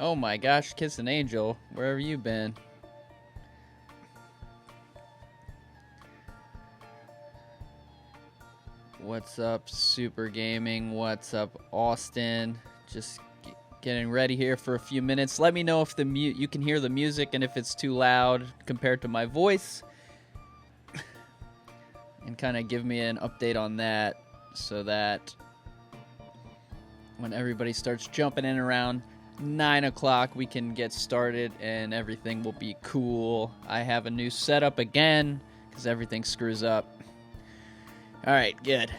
Oh my gosh, Kiss an Angel. Where have you been? What's up, Super Gaming? What's up, Austin? Just getting ready here for a few minutes. Let me know if you can hear the music and if it's too loud compared to my voice. And kind of give me an update on that so that when everybody starts jumping in around 9 o'clock, we can get started and everything will be cool. I have a new setup again because everything screws up. All right, good.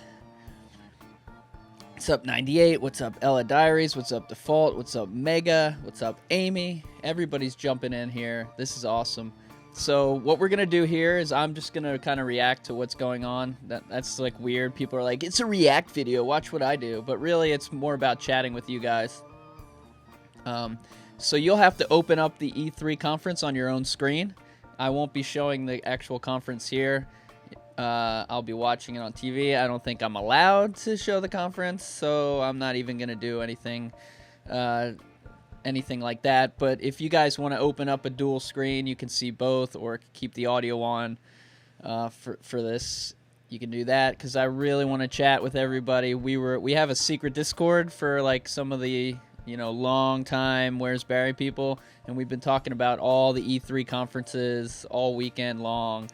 What's up, 98? What's up, Ella Diaries? What's up, Default? What's up, Mega? What's up, Amy? Everybody's jumping in here. This is awesome. So what we're going to do here is I'm just going to kind of react to what's going on. That's like weird. People are like, it's a react video. Watch what I do. But really, it's more about chatting with you guys. So you'll have to open up the E3 conference on your own screen. I won't be showing the actual conference here. I'll be watching it on TV. I don't think I'm allowed to show the conference, so I'm not even going to do anything like that. But if you guys want to open up a dual screen, you can see both, or keep the audio on for this. You can do that because I really want to chat with everybody. We have a secret Discord for like some of the long time Where's Barry people, and we've been talking about all the E3 conferences all weekend long.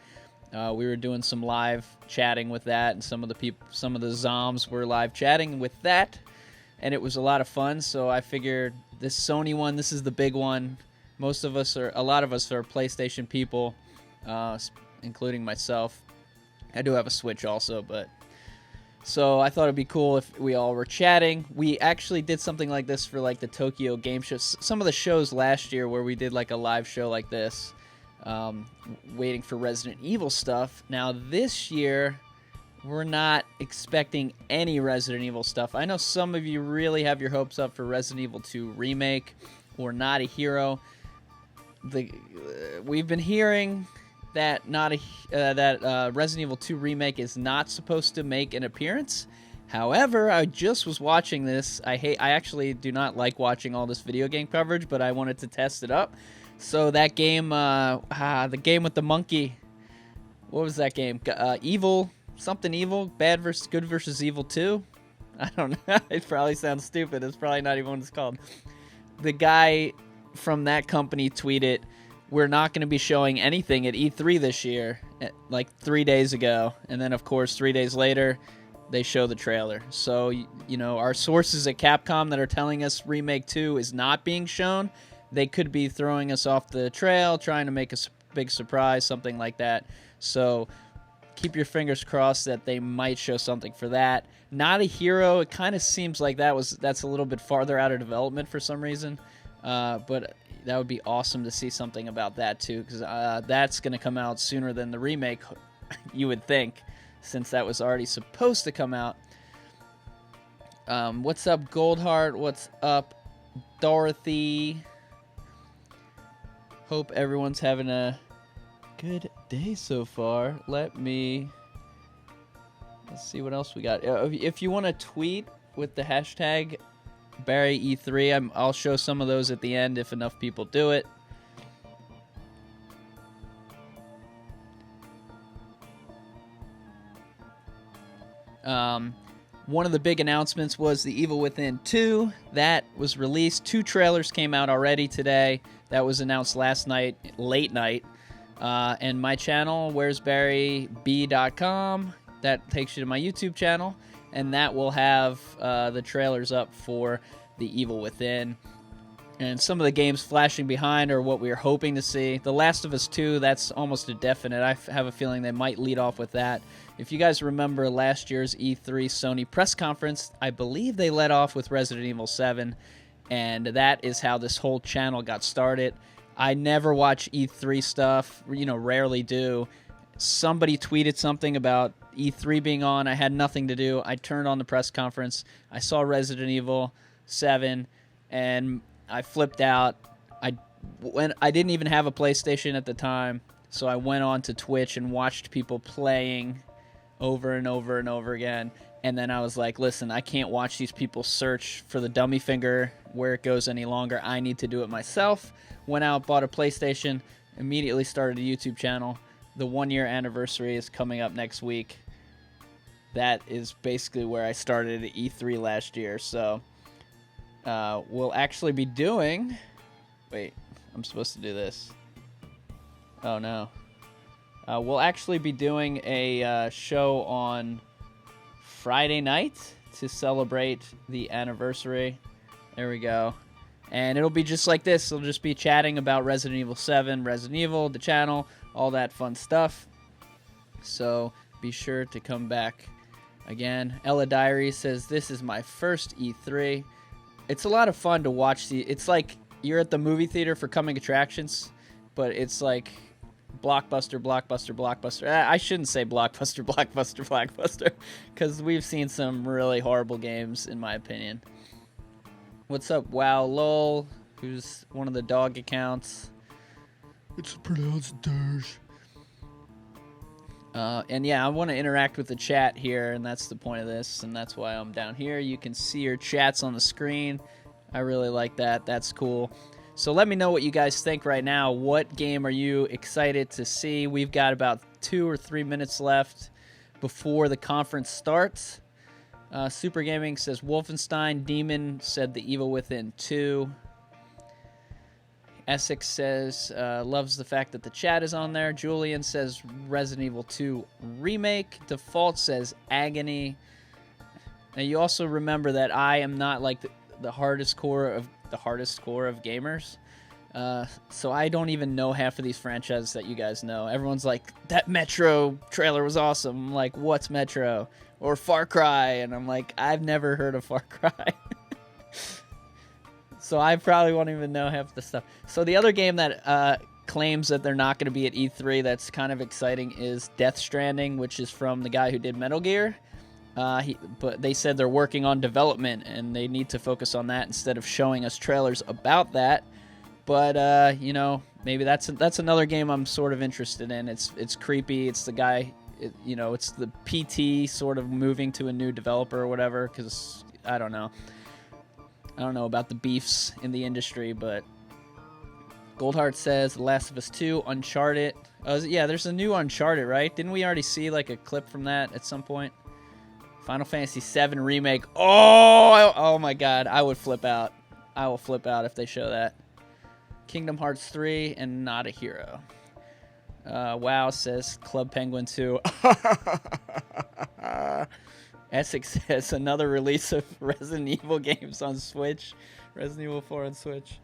We were doing some live chatting with that, and some of the zoms were live chatting with that, and it was a lot of fun. So I figured this Sony one, this is the big one. A lot of us are PlayStation people, including myself. I do have a Switch also, but so I thought it'd be cool if we all were chatting. We actually did something like this for like the Tokyo Game Show. Some of the shows last year where we did like a live show like this. Waiting for Resident Evil stuff. Now this year, we're not expecting any Resident Evil stuff. I know some of you really have your hopes up for Resident Evil 2 Remake or Not a Hero. We've been hearing that Resident Evil 2 Remake is not supposed to make an appearance. However, I just was watching this. I actually do not like watching all this video game coverage, but I wanted to test it up. So that game, the game with the monkey, what was that game? Evil, something evil, bad versus good versus evil 2? I don't know. It probably sounds stupid. It's probably not even what it's called. The guy from that company tweeted, we're not going to be showing anything at E3 this year, like 3 days ago. And then, of course, 3 days later, they show the trailer. So, our sources at Capcom that are telling us Remake 2 is not being shown, they could be throwing us off the trail, trying to make a big surprise, something like that. So keep your fingers crossed that they might show something for that. Not a Hero, it kind of seems like that's a little bit farther out of development for some reason. But that would be awesome to see something about that too, because that's going to come out sooner than the remake, you would think, since that was already supposed to come out. What's up, Goldheart? What's up, Dorothy? Hope everyone's having a good day so far. Let's see what else we got. If you want to tweet with the hashtag BarryE3, I'll show some of those at the end if enough people do it. One of the big announcements was The Evil Within 2. That was released. 2 trailers came out already today. That was announced last night, late night. And my channel, where'sbarryb.com, that takes you to my YouTube channel. And that will have the trailers up for The Evil Within. And some of the games flashing behind are what we are hoping to see. The Last of Us 2, that's almost a definite. I have a feeling they might lead off with that. If you guys remember last year's E3 Sony press conference, I believe they led off with Resident Evil 7, and that is how this whole channel got started. I never watch E3 stuff, rarely do. Somebody tweeted something about E3 being on. I had nothing to do. I turned on the press conference. I saw Resident Evil 7, and I flipped out. I didn't even have a PlayStation at the time, so I went on to Twitch and watched people playing over and over and over again. And then I was like, listen, I can't watch these people search for the dummy finger where it goes any longer. I need to do it myself. Went out, bought a PlayStation, immediately started a YouTube channel. The 1-year anniversary is coming up next week. That is basically where I started at E3 last year. So we'll actually be doing... Wait, I'm supposed to do this. Oh, no. We'll actually be doing a show on Friday night to celebrate the anniversary. There we go. And it'll be just like this. It'll just be chatting about Resident Evil 7, Resident Evil, the channel, all that fun stuff. So be sure to come back again. Ella Diary says, this is my first E3. It's a lot of fun to watch. It's like you're at the movie theater for coming attractions, but it's like blockbuster, blockbuster, blockbuster. I shouldn't say blockbuster, blockbuster, blockbuster, because we've seen some really horrible games, in my opinion. What's up, Wow Lol, who's one of the dog accounts? It's pronounced douche. And yeah, I want to interact with the chat here, and that's the point of this, and that's why I'm down here. You can see your chats on the screen. I really like that. That's cool. So let me know what you guys think right now. What game are you excited to see? We've got about 2 or 3 minutes left before the conference starts. Super Gaming says Wolfenstein. Demon said The Evil Within 2. Essex says loves the fact that the chat is on there. Julian says Resident Evil 2 Remake. Default says Agony. Now you also remember that I am not like the hardest core of gamers. So I don't even know half of these franchises that you guys know. Everyone's like, that Metro trailer was awesome. I'm like, what's Metro? Or Far Cry. And I'm like, I've never heard of Far Cry. So I probably won't even know half the stuff. So the other game that claims that they're not going to be at E3 that's kind of exciting is Death Stranding, which is from the guy who did Metal Gear. But they said they're working on development, and they need to focus on that instead of showing us trailers about that. But you know, maybe that's another game I'm sort of interested in. It's creepy. It's the guy, it's the PT sort of moving to a new developer or whatever. Because I don't know about the beefs in the industry, but Goldheart says The Last of Us 2, Uncharted. Oh, yeah, there's a new Uncharted, right? Didn't we already see like a clip from that at some point? Final Fantasy VII Remake. Oh my God, I would flip out. I will flip out if they show that. Kingdom Hearts 3 and Not a Hero. WoW says Club Penguin 2. Essex says another release of Resident Evil games on Switch. Resident Evil 4 on Switch.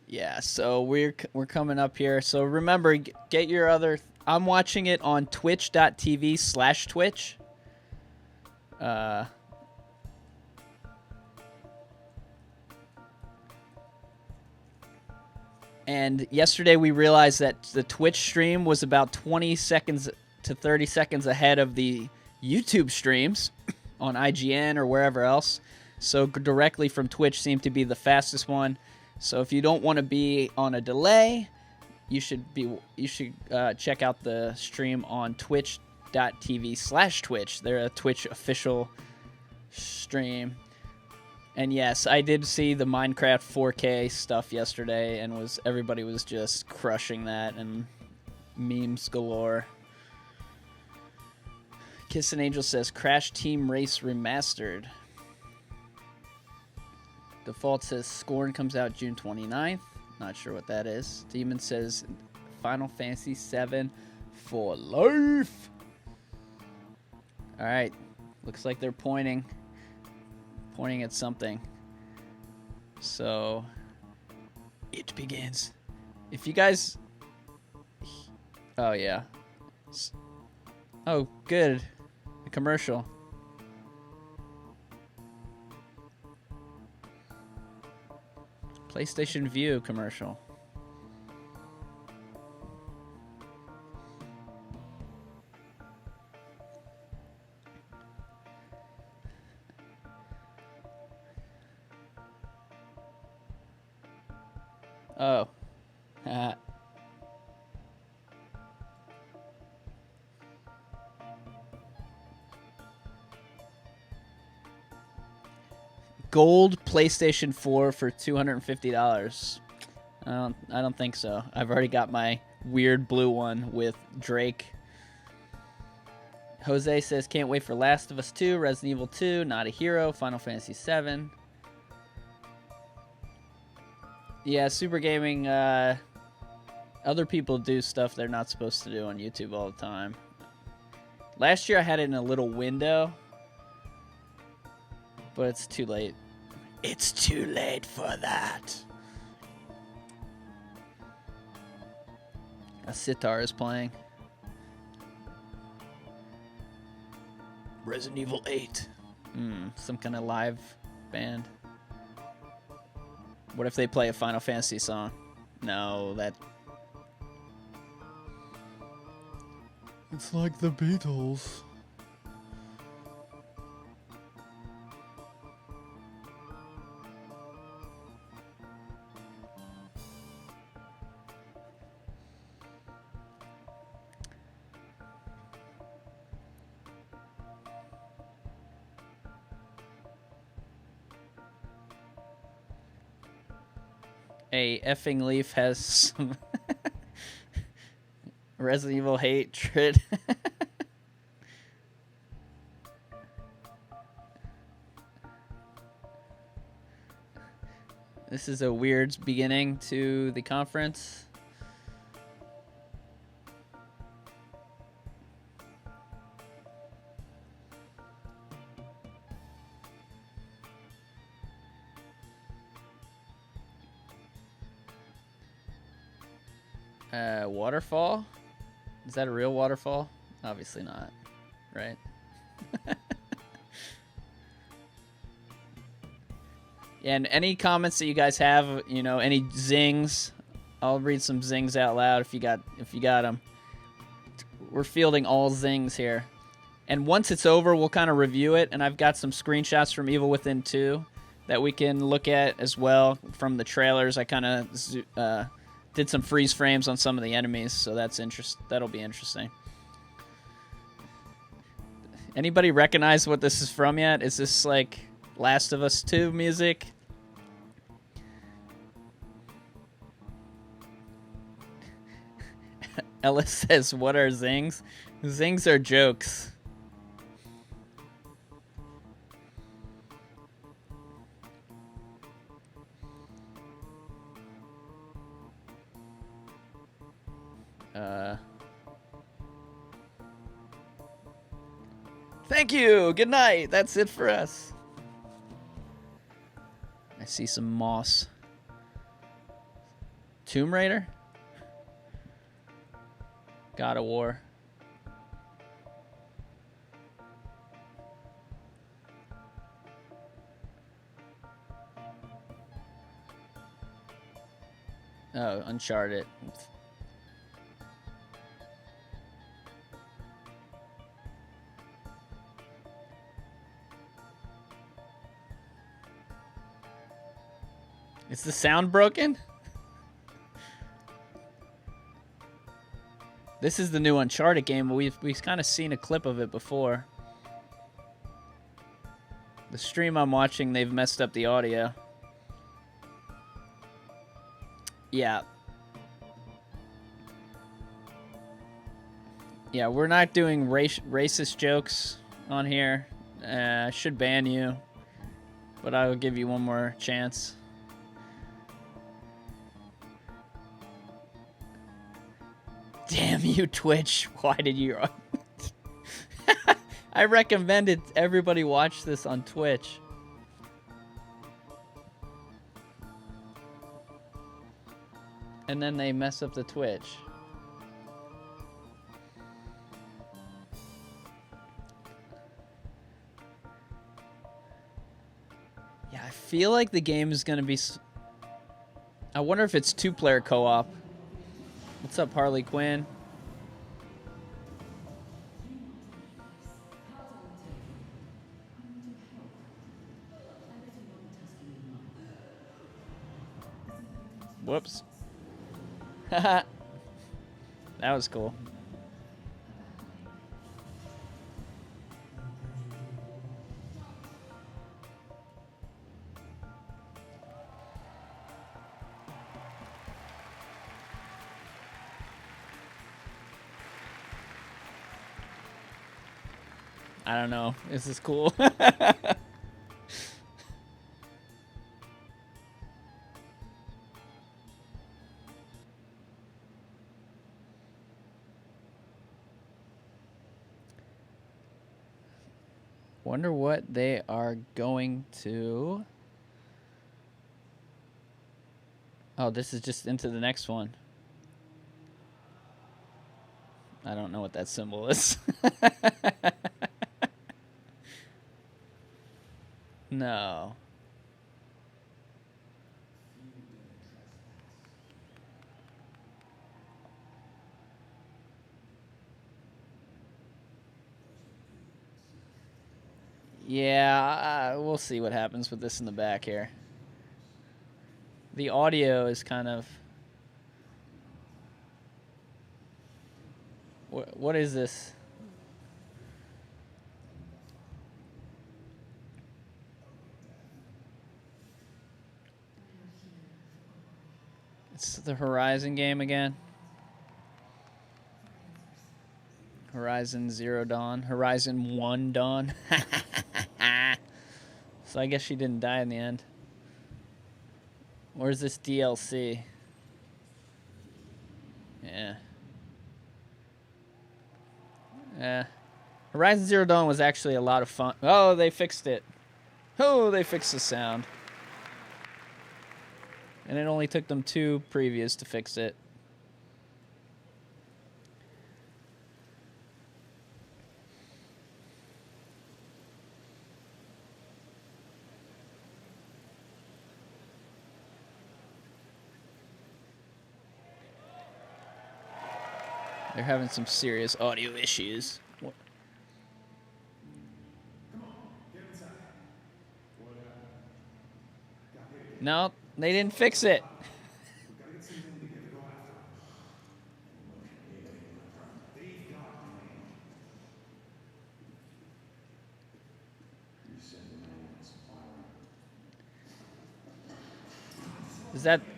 Yeah, so we're coming up here. So remember, get your other... I'm watching it on twitch.tv/Twitch. And yesterday we realized that the Twitch stream was about 20 seconds to 30 seconds ahead of the YouTube streams on IGN or wherever else. So directly from Twitch seemed to be the fastest one. So if you don't want to be on a delay, you should check out the stream on twitch.tv/Twitch. They're a Twitch official stream. And yes, I did see the Minecraft 4K stuff yesterday, and everybody was just crushing that, and memes galore. Kiss an Angel says Crash Team Race Remastered. Default says Scorn comes out June 29th. Not sure what that is. Demon says Final Fantasy VII for life. Alright. Looks like they're pointing at something. So it begins. If you guys... Oh, yeah. Oh, good. A commercial. PlayStation View commercial. Oh. gold PlayStation 4 for $250. I don't think so. I've already got my weird blue one with Drake. Jose says, can't wait for Last of Us 2, Resident Evil 2, Not a Hero, Final Fantasy 7. Yeah, Super Gaming, other people do stuff they're not supposed to do on YouTube all the time. Last year I had it in a little window, but it's too late. It's too late for that. A sitar is playing. Resident Evil 8. Some kind of live band. What if they play a Final Fantasy song? No, that... It's like the Beatles. A effing Leaf has some Resident Evil hatred. This is a weird beginning to the conference. Waterfall? Is that a real waterfall? Obviously not, right? And any comments that you guys have, you know, any zings, I'll read some zings out loud if you got them. We're fielding all zings here. And once it's over, we'll kind of review it, and I've got some screenshots from Evil Within 2 that we can look at as well from the trailers. I kind of did some freeze frames on some of the enemies, so that'll be interesting. Anybody recognize what this is from yet? Is this like Last of Us 2 music? Ellis says, what are zings? Zings are jokes. Thank you. Good night. That's it for us. I see some moss. Tomb Raider? God of War. Oh, Uncharted. Is the sound broken? This is the new Uncharted game, but we've kind of seen a clip of it before. The stream I'm watching, they've messed up the audio. Yeah. Yeah, we're not doing racist jokes on here. I should ban you, but I will give you one more chance. Damn you, Twitch. Why did you... I recommended everybody watch this on Twitch. And then they mess up the Twitch. Yeah, I feel like the game is going to be... I wonder if it's two-player co-op. What's up, Harley Quinn? Whoops. Haha. That was cool. I don't know. This is cool. Wonder what they are going to... Oh, this is just into the next one. I don't know what that symbol is. No. Yeah, we'll see what happens with this in the back here. The audio is kind of... What is this? It's the Horizon game again. Horizon Zero Dawn. Horizon 1 Dawn. So I guess she didn't die in the end. Where's this DLC? Yeah. Yeah. Horizon Zero Dawn was actually a lot of fun. Oh, they fixed it. Oh, they fixed the sound. And it only took them 2 previews to fix it. They're having some serious audio issues. What? No, they didn't fix it.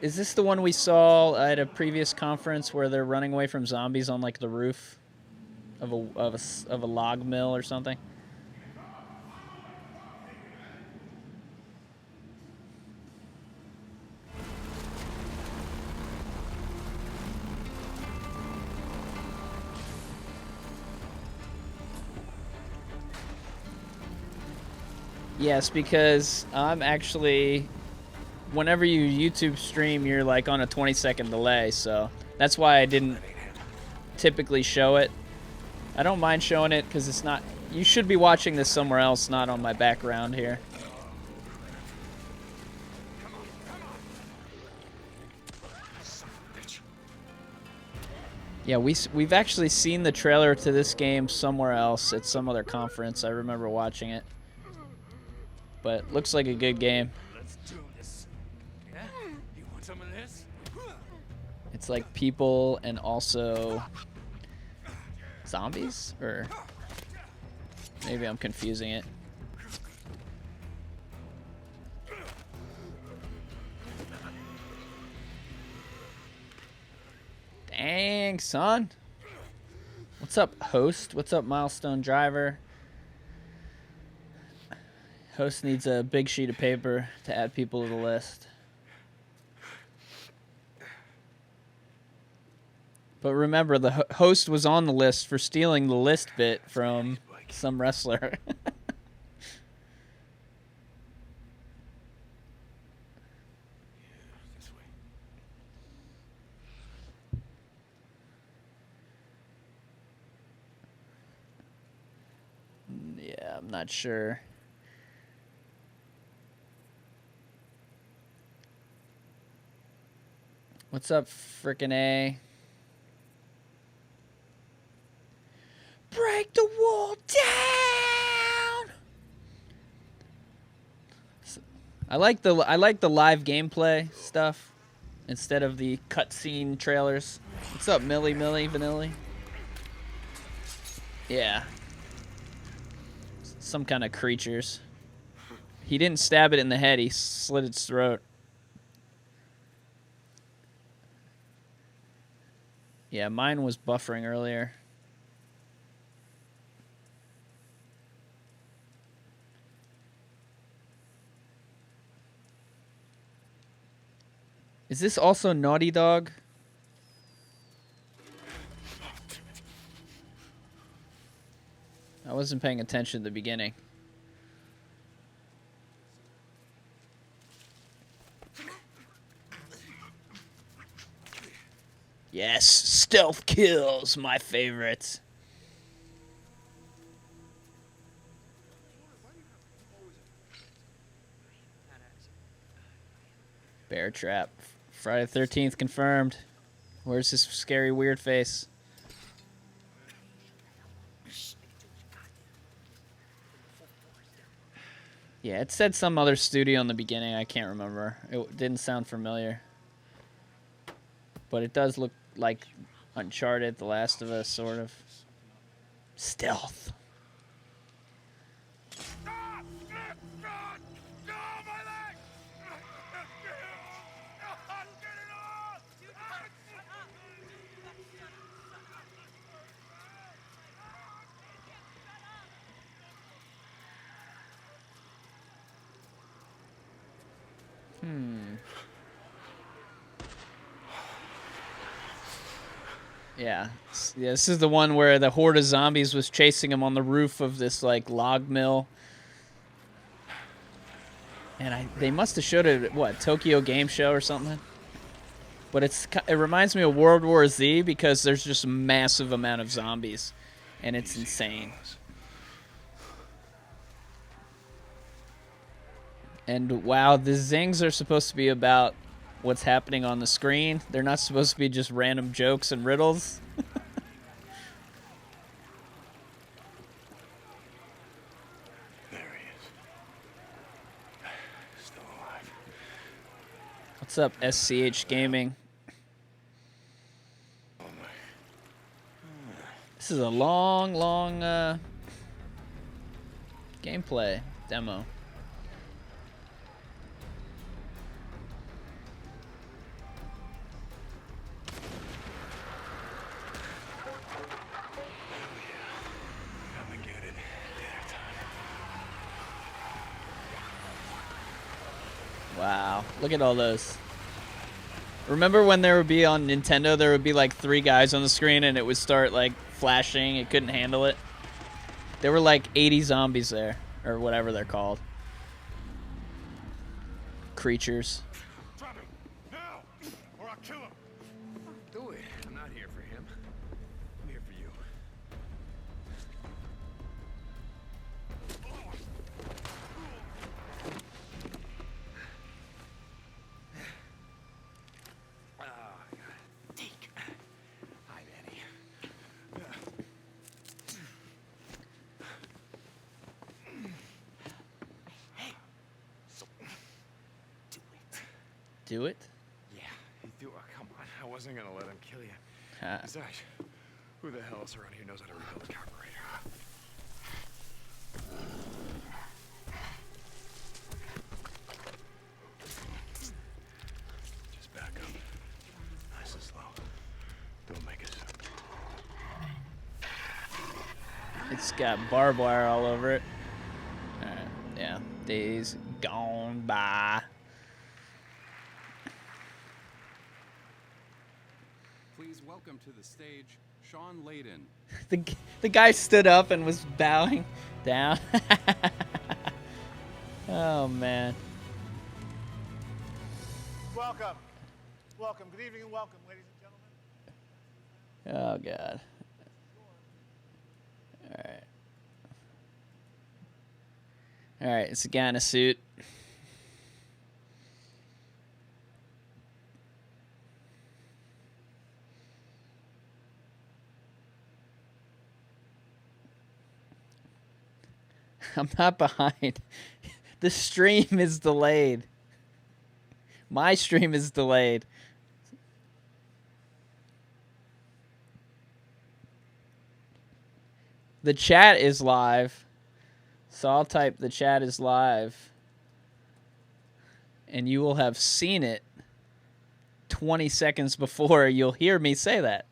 Is this the one we saw at a previous conference where they're running away from zombies on like the roof of a log mill or something? Yes, because I'm actually, whenever you YouTube stream, you're like on a 20-second delay, so that's why I didn't typically show it. I don't mind showing it because it's not... You should be watching this somewhere else, not on my background here. Yeah, we've actually seen the trailer to this game somewhere else at some other conference. I remember watching it. But looks like a good game. Let's do this. Yeah? You want some of this? It's like people and also zombies? Or maybe I'm confusing it. Dang, son. What's up, host? What's up, milestone driver? Host needs a big sheet of paper to add people to the list. But remember, the host was on the list for stealing the list bit from some wrestler. Yeah, I'm not sure. What's up, frickin' A? Break the wall down. I like the live gameplay stuff instead of the cutscene trailers. What's up, Millie Vanilli? Yeah. Some kind of creatures. He didn't stab it in the head, he slit its throat. Yeah, mine was buffering earlier. Is this also Naughty Dog? I wasn't paying attention at the beginning. Yes, stealth kills, my favorite. Bear trap. Friday the 13th confirmed. Where's this scary weird face? Yeah, it said some other studio in the beginning. I can't remember. It didn't sound familiar. But it does look like Uncharted, The Last of Us, sort of. Stealth. Yeah. Yeah, this is the one where the horde of zombies was chasing him on the roof of this, like, log mill. And they must have showed it at, what, Tokyo Game Show or something? But it reminds me of World War Z because there's just a massive amount of zombies. And it's insane. And, wow, the zings are supposed to be about what's happening on the screen. They're not supposed to be just random jokes and riddles. There he is. Still alive. What's up, SCH Gaming? Oh my. This is a long, long gameplay demo. Gonna get it. Dinner time. Wow, look at all those. Remember when there would be on Nintendo, there would be like 3 guys on the screen and it would start like flashing, it couldn't handle it? There were like 80 zombies there, or whatever they're called. Creatures. Drop him! Now! Or I'll kill him! Do it. I'm not here for him. I'm here for you. Deke. Hi, Manny. Hey. So, do it. Do it? Yeah, he threw. Oh, come on. I wasn't gonna let him kill you. Ah. Besides, who the hell else around here knows how to rebuild a carburetor? Just back up. Nice and slow. Don't make a sound. It's got barbed wire all over it. Alright, yeah. Days gone by. Please welcome to the stage, Sean Layden. The guy stood up and was bowing down. Oh, man. Welcome. Welcome. Good evening and welcome, ladies and gentlemen. Oh, God. Alright. Alright, it's a guy in a suit. I'm not behind. The stream is delayed. My stream is delayed. The chat is live. So I'll type the chat is live. And you will have seen it 20 seconds before you'll hear me say that.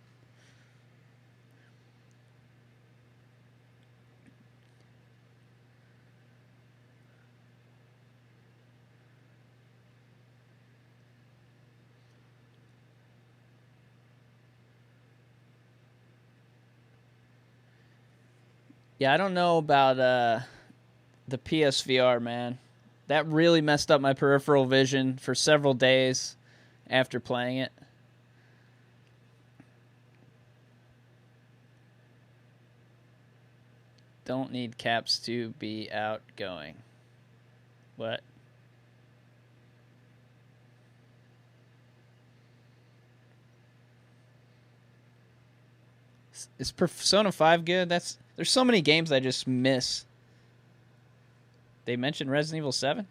Yeah, I don't know about the PSVR, man. That really messed up my peripheral vision for several days after playing it. Don't need caps to be outgoing. What? Is Persona 5 good? There's so many games I just miss. They mentioned Resident Evil 7?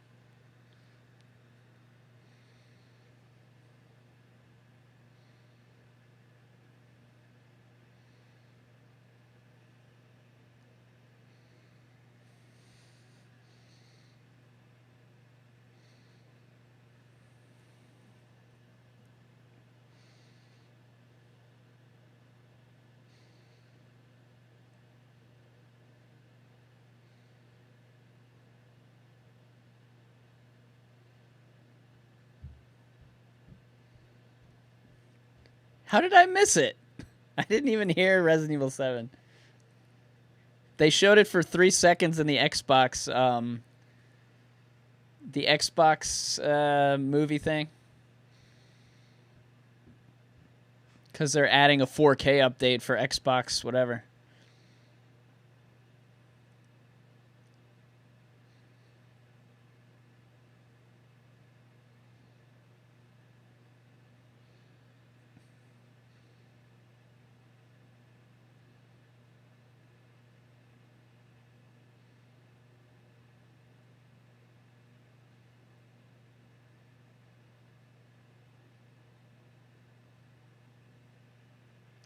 How did I miss it? I didn't even hear Resident Evil 7. They showed it for 3 seconds in the Xbox movie thing. Because they're adding a 4K update for Xbox whatever.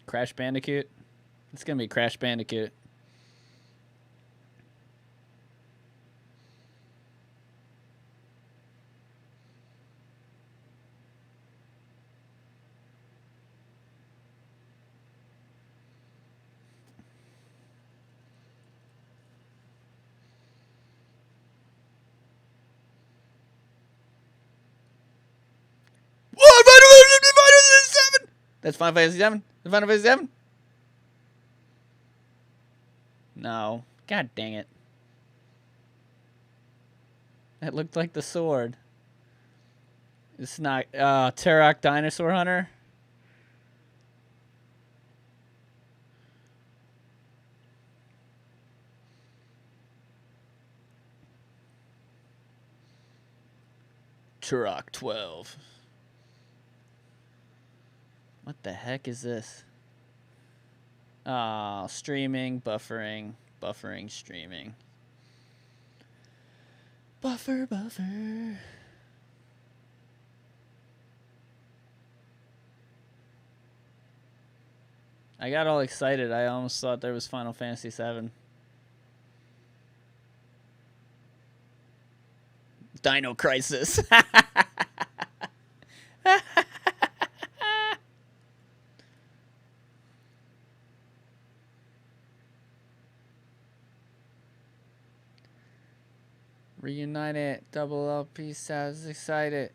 Crash Bandicoot? It's going to be Crash Bandicoot. That's Final Fantasy 7? Final Fantasy 7? No. God dang it. That looked like the sword. It's not Turok Dinosaur Hunter. Turok 12. What the heck is this? Oh, streaming, buffering, streaming. Buffer. I got all excited. I almost thought there was Final Fantasy 7. Dino Crisis. Reunited. Double LP sounds excited.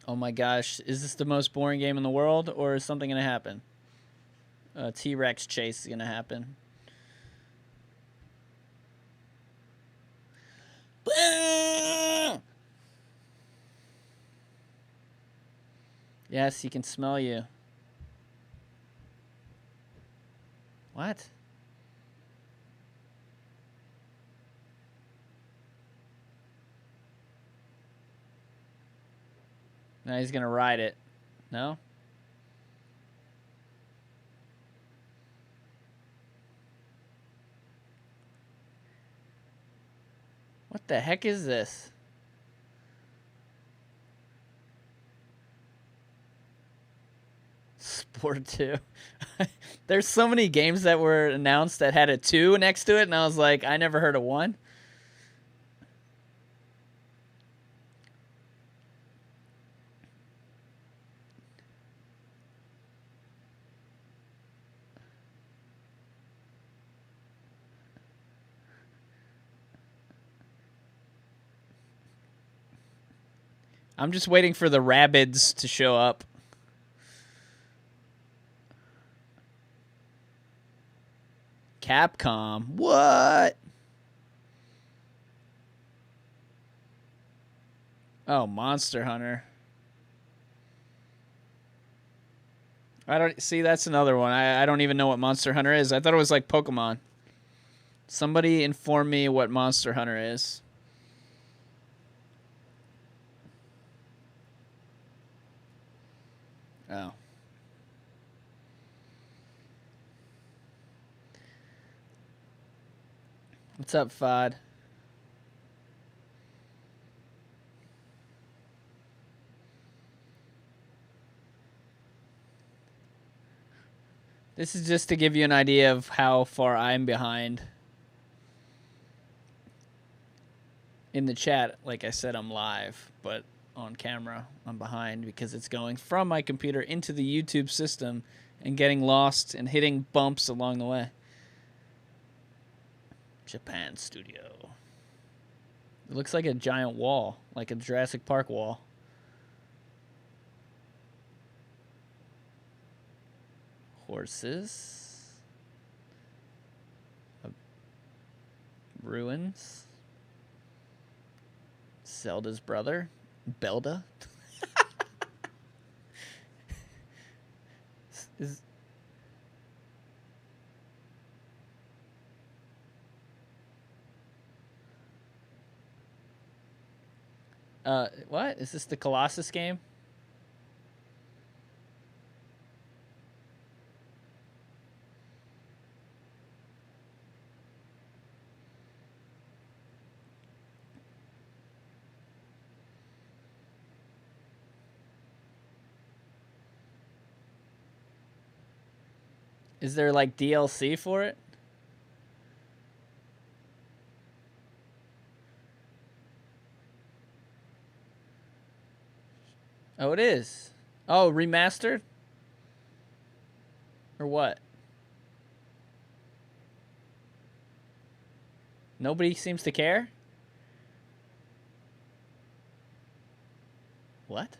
Oh my gosh. Is this the most boring game in the world, or is something going to happen? A T-Rex chase is going to happen. Yes, he can smell you. What? Now he's going to ride it. No? What the heck is this? Sport 2. There's so many games that were announced that had a 2 next to it, and I was like, I never heard of 1. I'm just waiting for the Rabbids to show up. Capcom. What? Oh, Monster Hunter. I don't see. That's another one. I don't even know what Monster Hunter is. I thought it was like Pokemon. Somebody inform me what Monster Hunter is. Oh. What's up, Fod? This is just to give you an idea of how far I'm behind. In the chat, like I said, I'm live, but on camera, I'm behind because it's going from my computer into the YouTube system and getting lost and hitting bumps along the way. Japan Studio. It looks like a giant wall, like a Jurassic Park wall. Horses. Ruins. Zelda's brother. Belda. Is what? Is this the Colossus game? Is there like DLC for it? Oh, it is. Oh, remastered? Or what? Nobody seems to care? What?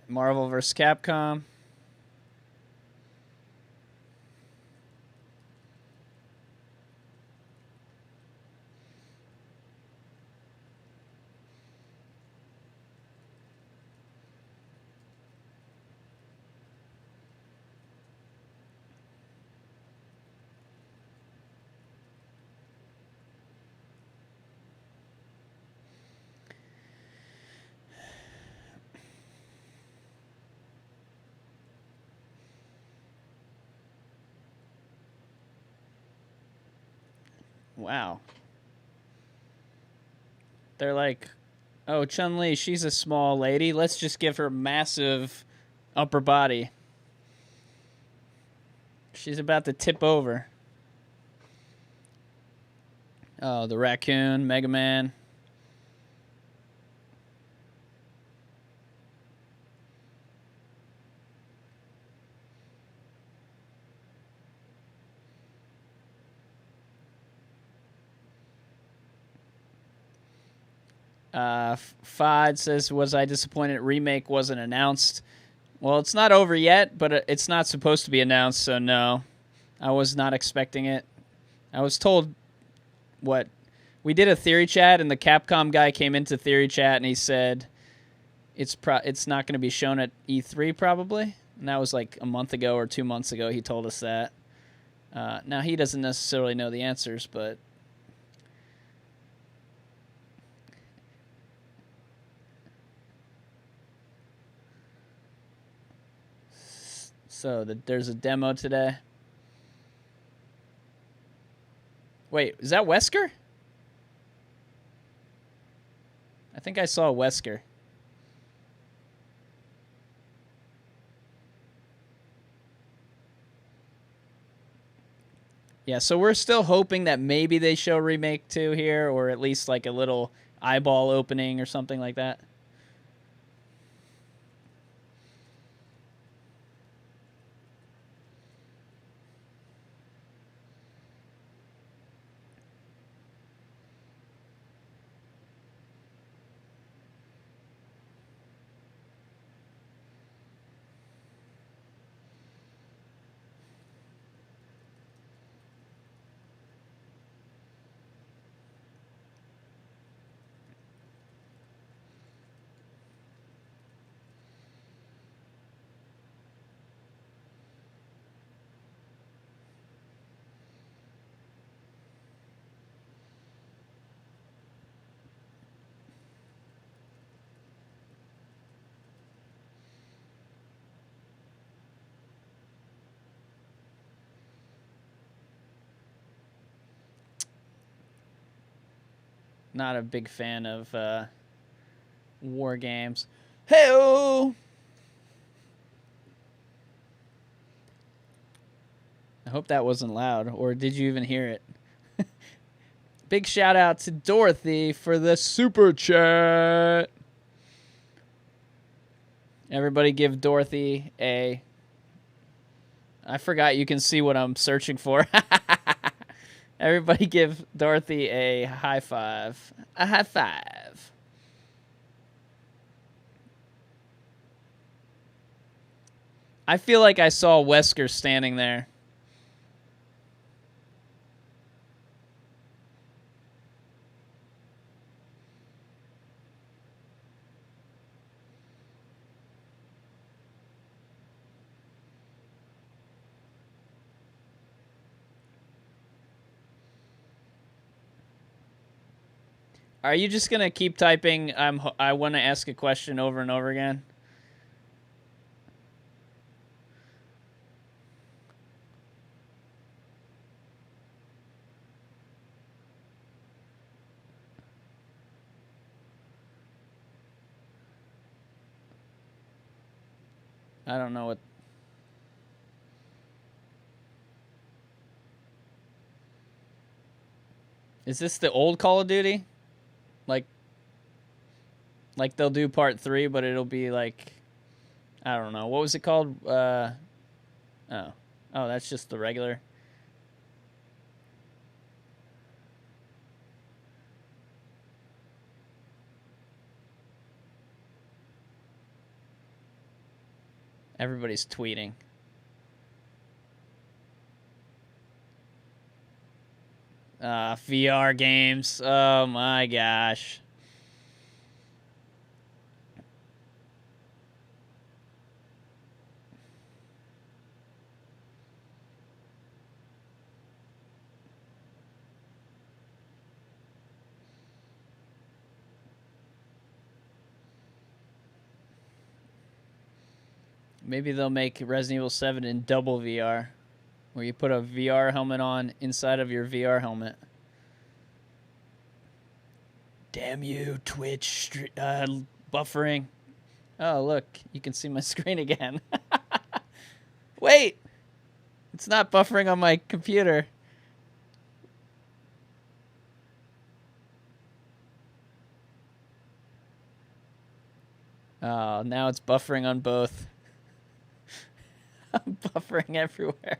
Marvel vs. Capcom. Wow. They're like, oh, Chun-Li, she's a small lady. Let's just give her massive upper body. She's about to tip over. Oh, the raccoon, Mega Man. Fod says, was I disappointed remake wasn't announced? Well, it's not over yet, but it's not supposed to be announced, so no. I was not expecting it. I was told what... We did a theory chat, and the Capcom guy came into theory chat, and he said it's not going to be shown at E3, probably. And that was like a month ago or 2 months ago he told us that. Now, he doesn't necessarily know the answers, but... So there's a demo today. Wait, is that Wesker? I think I saw Wesker. Yeah, so we're still hoping that maybe they show Remake 2 here, or at least like a little eyeball opening or something like that. not a big fan of war games. Hey-oh! I hope that wasn't loud, or did you even hear it? Big shout out to Dorothy for the super chat. Everybody give Dorothy a... I forgot you can see what I'm searching for. Everybody give Dorothy a high five. A high five. I feel like I saw Wesker standing there. Are you just gonna keep typing? I want to ask a question over and over again. I don't know what. Is this the old Call of Duty? Like they'll do part 3, but it'll be like, I don't know. What was it called? Oh, that's just the regular. Everybody's tweeting. VR games. Oh my gosh. Maybe they'll make Resident Evil 7 in double VR, where you put a VR helmet on inside of your VR helmet. Damn you, Twitch buffering. Oh, look, you can see my screen again. Wait! It's not buffering on my computer. Oh, now it's buffering on both. I'm buffering everywhere.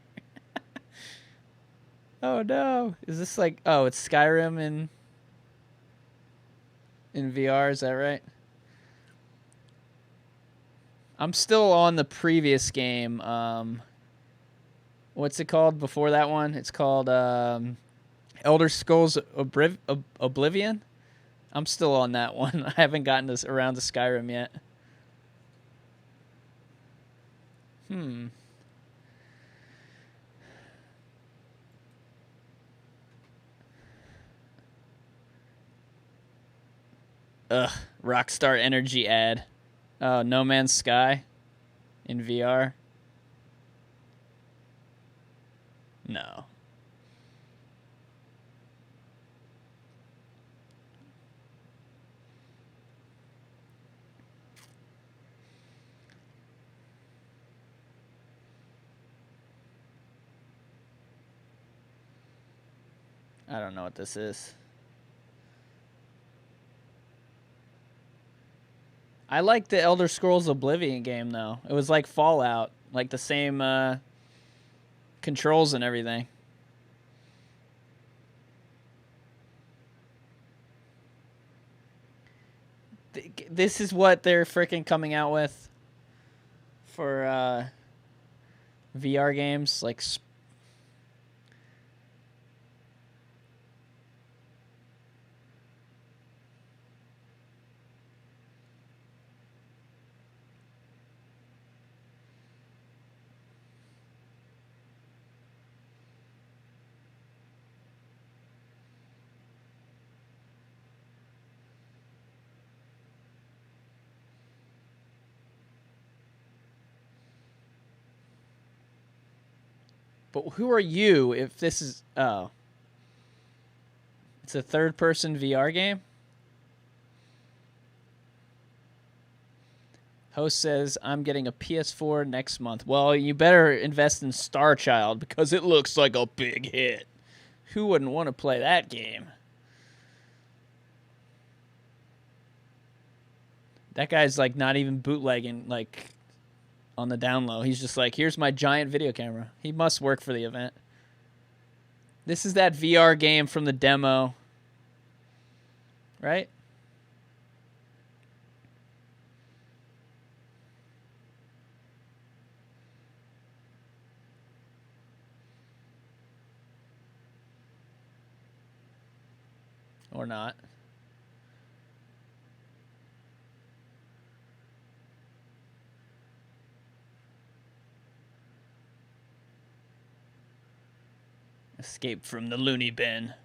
Oh no. Is this like... Oh, it's Skyrim in VR, is that right? I'm still on the previous game. What's it called before that one? It's called Elder Scrolls Oblivion. I'm still on that one. I haven't gotten this around to Skyrim yet. Ugh, Rockstar Energy ad. Oh, No Man's Sky in VR. No. I don't know what this is. I like the Elder Scrolls Oblivion game, though. It was like Fallout. Like the same controls and everything. This is what they're freaking coming out with for VR games. Like... But who are you if this is... Oh. It's a third-person VR game. Host says, I'm getting a PS4 next month. Well, you better invest in Star Child because it looks like a big hit. Who wouldn't want to play that game? That guy's like not even bootlegging like on the down low. He's just like, here's my giant video camera. He must work for the event. This is that VR game from the demo. Right? Or not. Escape from the loony bin.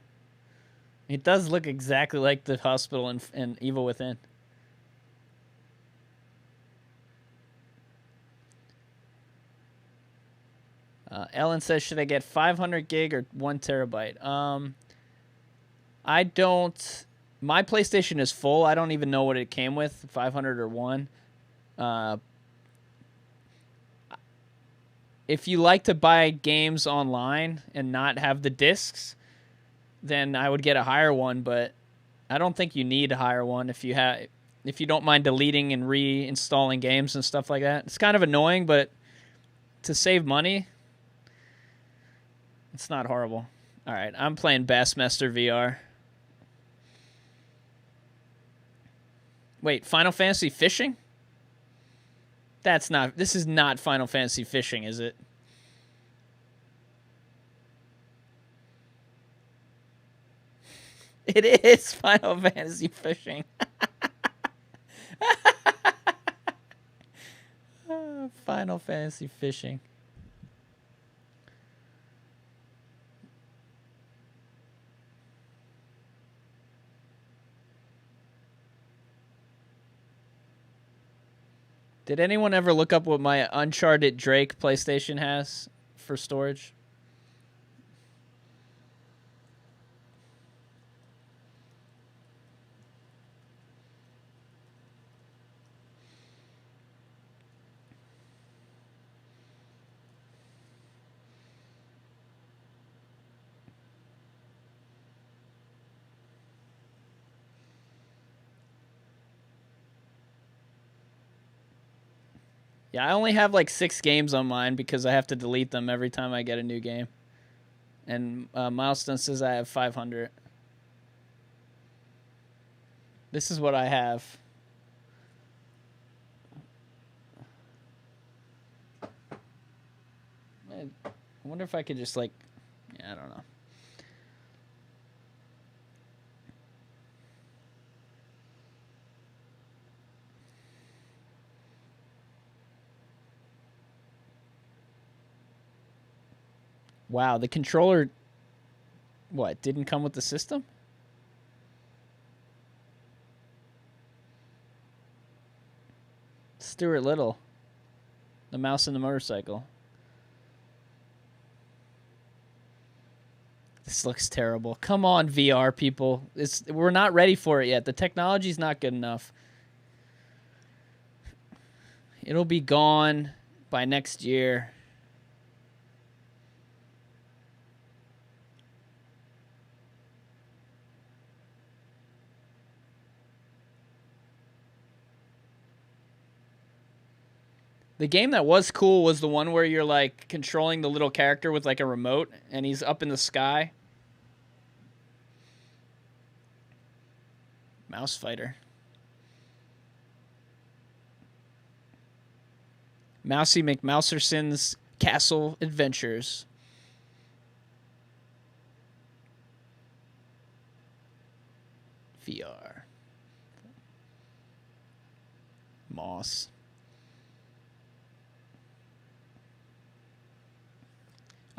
It does look exactly like the hospital in Evil Within. Ellen says, should I get 500 gig or 1 terabyte? I don't... My PlayStation is full. I don't even know what it came with, 500 or 1. If you like to buy games online and not have the discs, then I would get a higher one, but I don't think you need a higher one if you don't mind deleting and reinstalling games and stuff like that. It's kind of annoying, but to save money, it's not horrible. All right, I'm playing Bassmaster VR. Wait, Final Fantasy Fishing? This is not Final Fantasy Fishing, is it? It is Final Fantasy Fishing. Final Fantasy Fishing. Did anyone ever look up what my Uncharted Drake PlayStation has for storage? Yeah, I only have like 6 games on mine because I have to delete them every time I get a new game. And Milestone says I have 500. This is what I have. I wonder if I could just like, yeah, I don't know. Wow, the controller, what, didn't come with the system? Stuart Little, the mouse and the motorcycle. This looks terrible. Come on, VR people. We're not ready for it yet. The technology's not good enough. It'll be gone by next year. The game that was cool was the one where you're like controlling the little character with like a remote and he's up in the sky. Mouse Fighter. Mousy McMouserson's Castle Adventures. VR. Moss.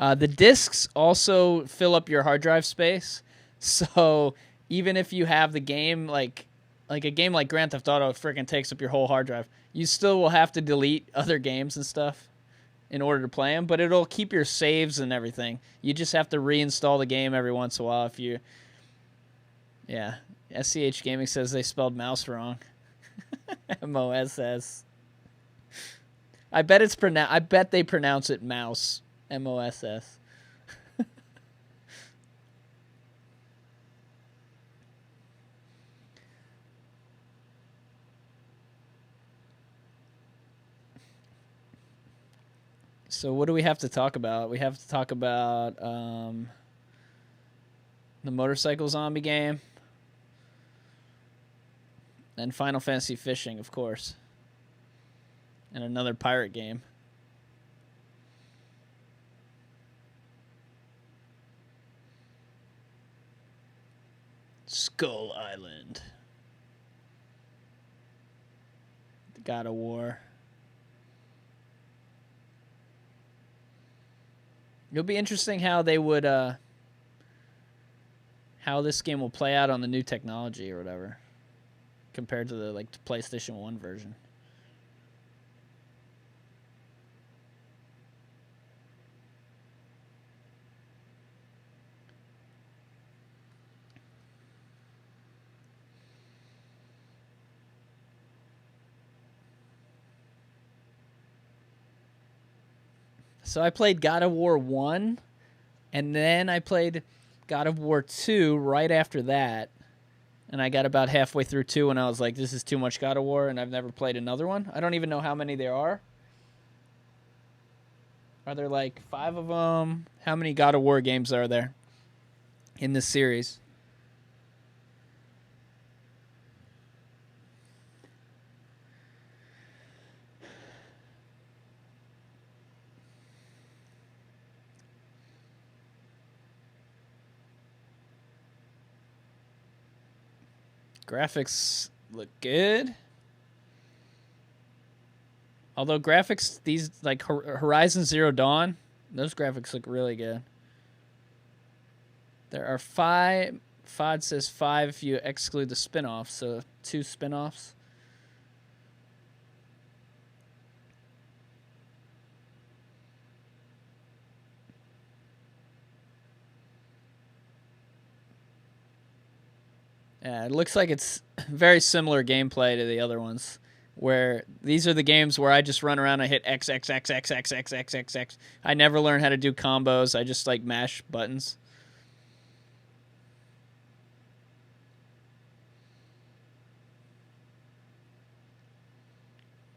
The discs also fill up your hard drive space, so even if you have the game, like a game like Grand Theft Auto freaking takes up your whole hard drive, you still will have to delete other games and stuff in order to play them, but it'll keep your saves and everything. You just have to reinstall the game every once in a while Yeah. SCH Gaming says they spelled mouse wrong. MOSS. I bet they pronounce it mouse. MOSS. So what do we have to talk about? We have to talk about the motorcycle zombie game. And Final Fantasy Fishing, of course. And another pirate game. Skull Island. The God of War. It'll be interesting how they would, how this game will play out on the new technology or whatever, compared to the PlayStation 1 version. So I played God of War 1, and then I played God of War 2 right after that. And I got about halfway through 2, and I was like, this is too much God of War, and I've never played another one. I don't even know how many there are. Are there like 5 of them? How many God of War games are there in this series? Graphics look good. Although graphics, these like Horizon Zero Dawn, those graphics look really good. There are 5. FOD says 5 if you exclude the spin-offs, so 2 spin-offs. Yeah, it looks like it's very similar gameplay to the other ones, where these are the games where I just run around and hit X, X, X, X, X, X, X, X, X. I never learn how to do combos. I just, like, mash buttons.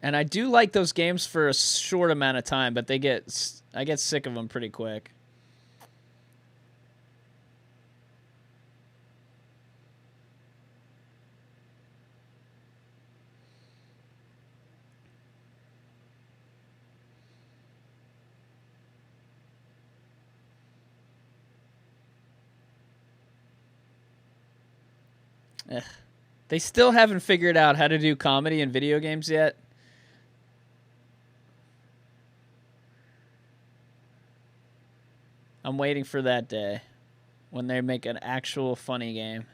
And I do like those games for a short amount of time, but I get sick of them pretty quick. Ugh. They still haven't figured out how to do comedy in video games yet. I'm waiting for that day when they make an actual funny game.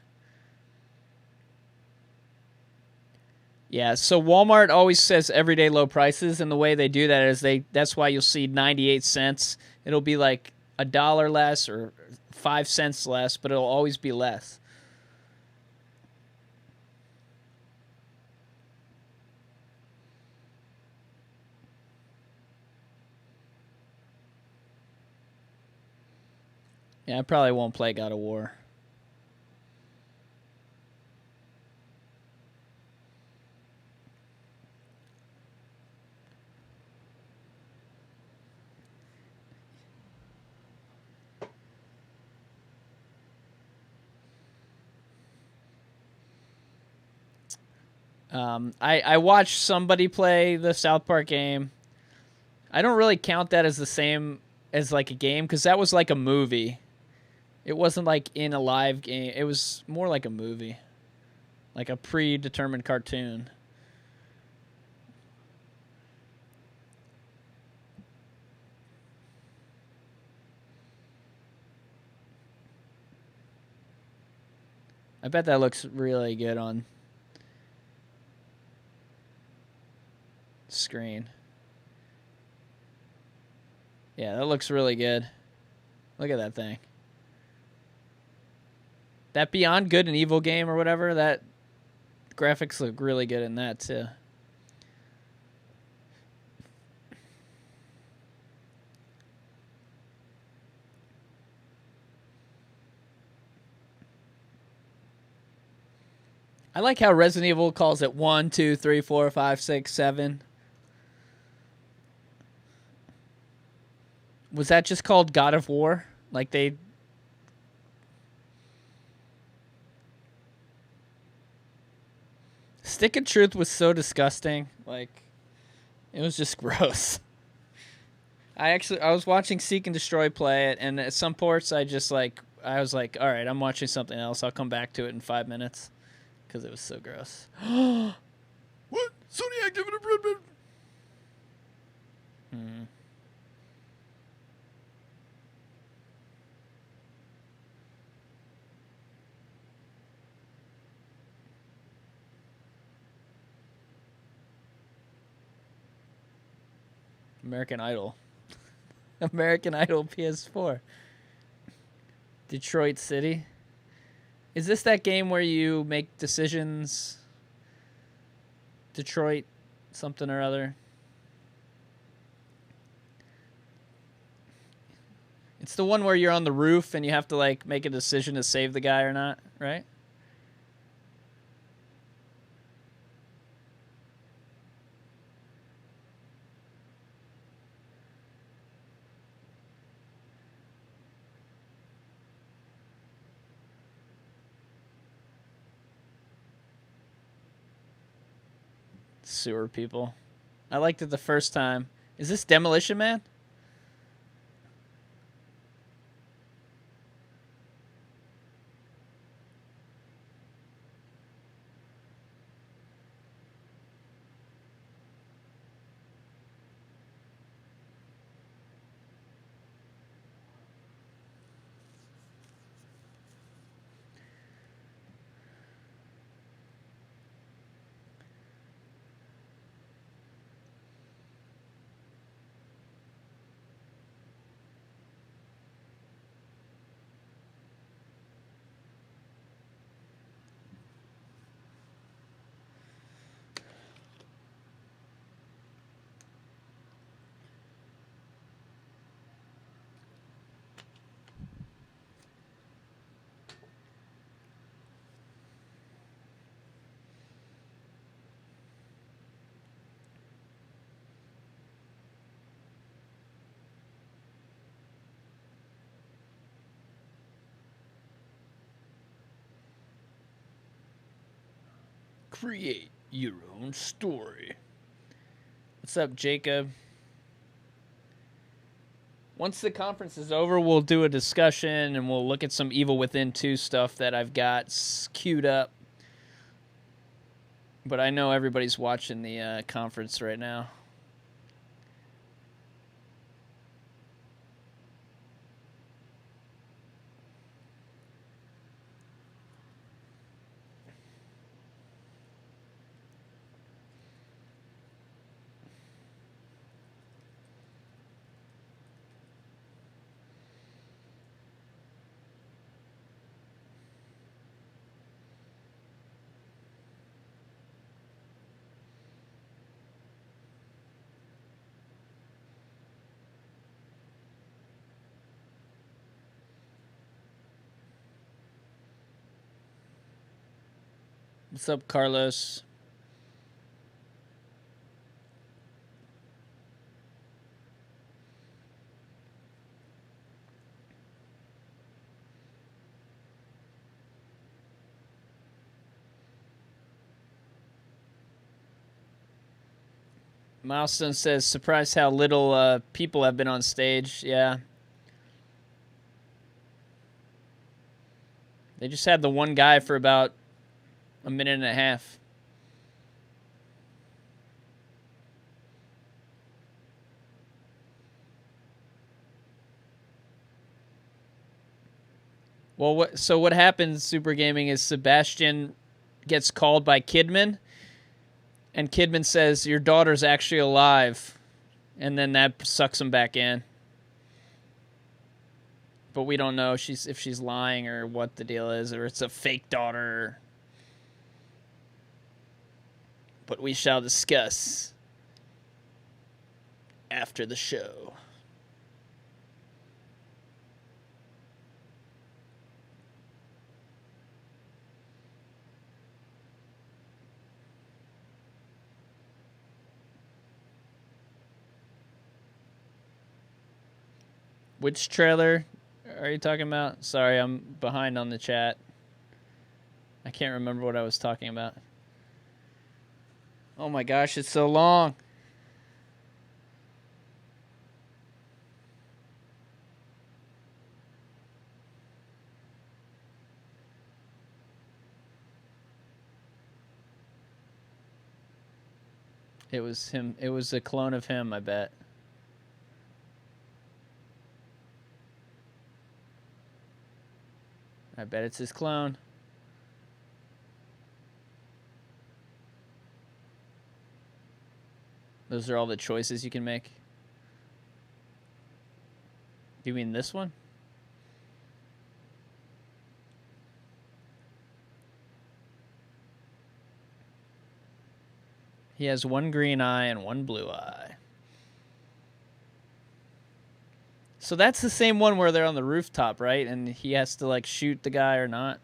Yeah, so Walmart always says everyday low prices, and the way they do that is that's why you'll see 98 cents. It'll be like $1 less or 5 cents less, but it'll always be less. Yeah, I probably won't play God of War. I watched somebody play the South Park game. I don't really count that as the same as like a game because that was like a movie. It wasn't like in a live game. It was more like a movie, like a predetermined cartoon. I bet that looks really good on screen. Yeah, that looks really good. Look at that thing. That Beyond Good and Evil game or whatever, that graphics look really good in that too. I like how Resident Evil calls it 1, 2, 3, 4, 5, 6, 7. Was that just called God of War? Like they... Stick of Truth was so disgusting. Like, it was just gross. I was watching Seek and Destroy play it, and at some ports I was like, all right, I'm watching something else. I'll come back to it in 5 minutes. Because it was so gross. What? Sony active improvement? American Idol. American Idol PS4. Detroit City. Is this that game where you make decisions? Detroit something or other. It's the one where you're on the roof and you have to like make a decision to save the guy or not, right? Sewer people. I liked it the first time. Is this Demolition Man? Create your own story. What's up, Jacob? Once the conference is over, we'll do a discussion and we'll look at some Evil Within 2 stuff that I've got queued up. But I know everybody's watching the conference right now. What's up, Carlos? Milestone says, surprised how little people have been on stage. Yeah. They just had the one guy for about a minute and a half. Well, what happens, Super Gaming, is Sebastian gets called by Kidman, and Kidman says, your daughter's actually alive, and then that sucks him back in. but we don't know if she's lying or what the deal is, or it's a fake daughter. But we shall discuss after the show. Which trailer are you talking about? Sorry, I'm behind on the chat. I can't remember what I was talking about. Oh my gosh, it's so long. It was him. It was a clone of him, I bet. I bet it's his clone. Those are all the choices you can make. Do you mean this one? He has one green eye and one blue eye. So that's the same one where they're on the rooftop, right? And he has to, like, shoot the guy or not?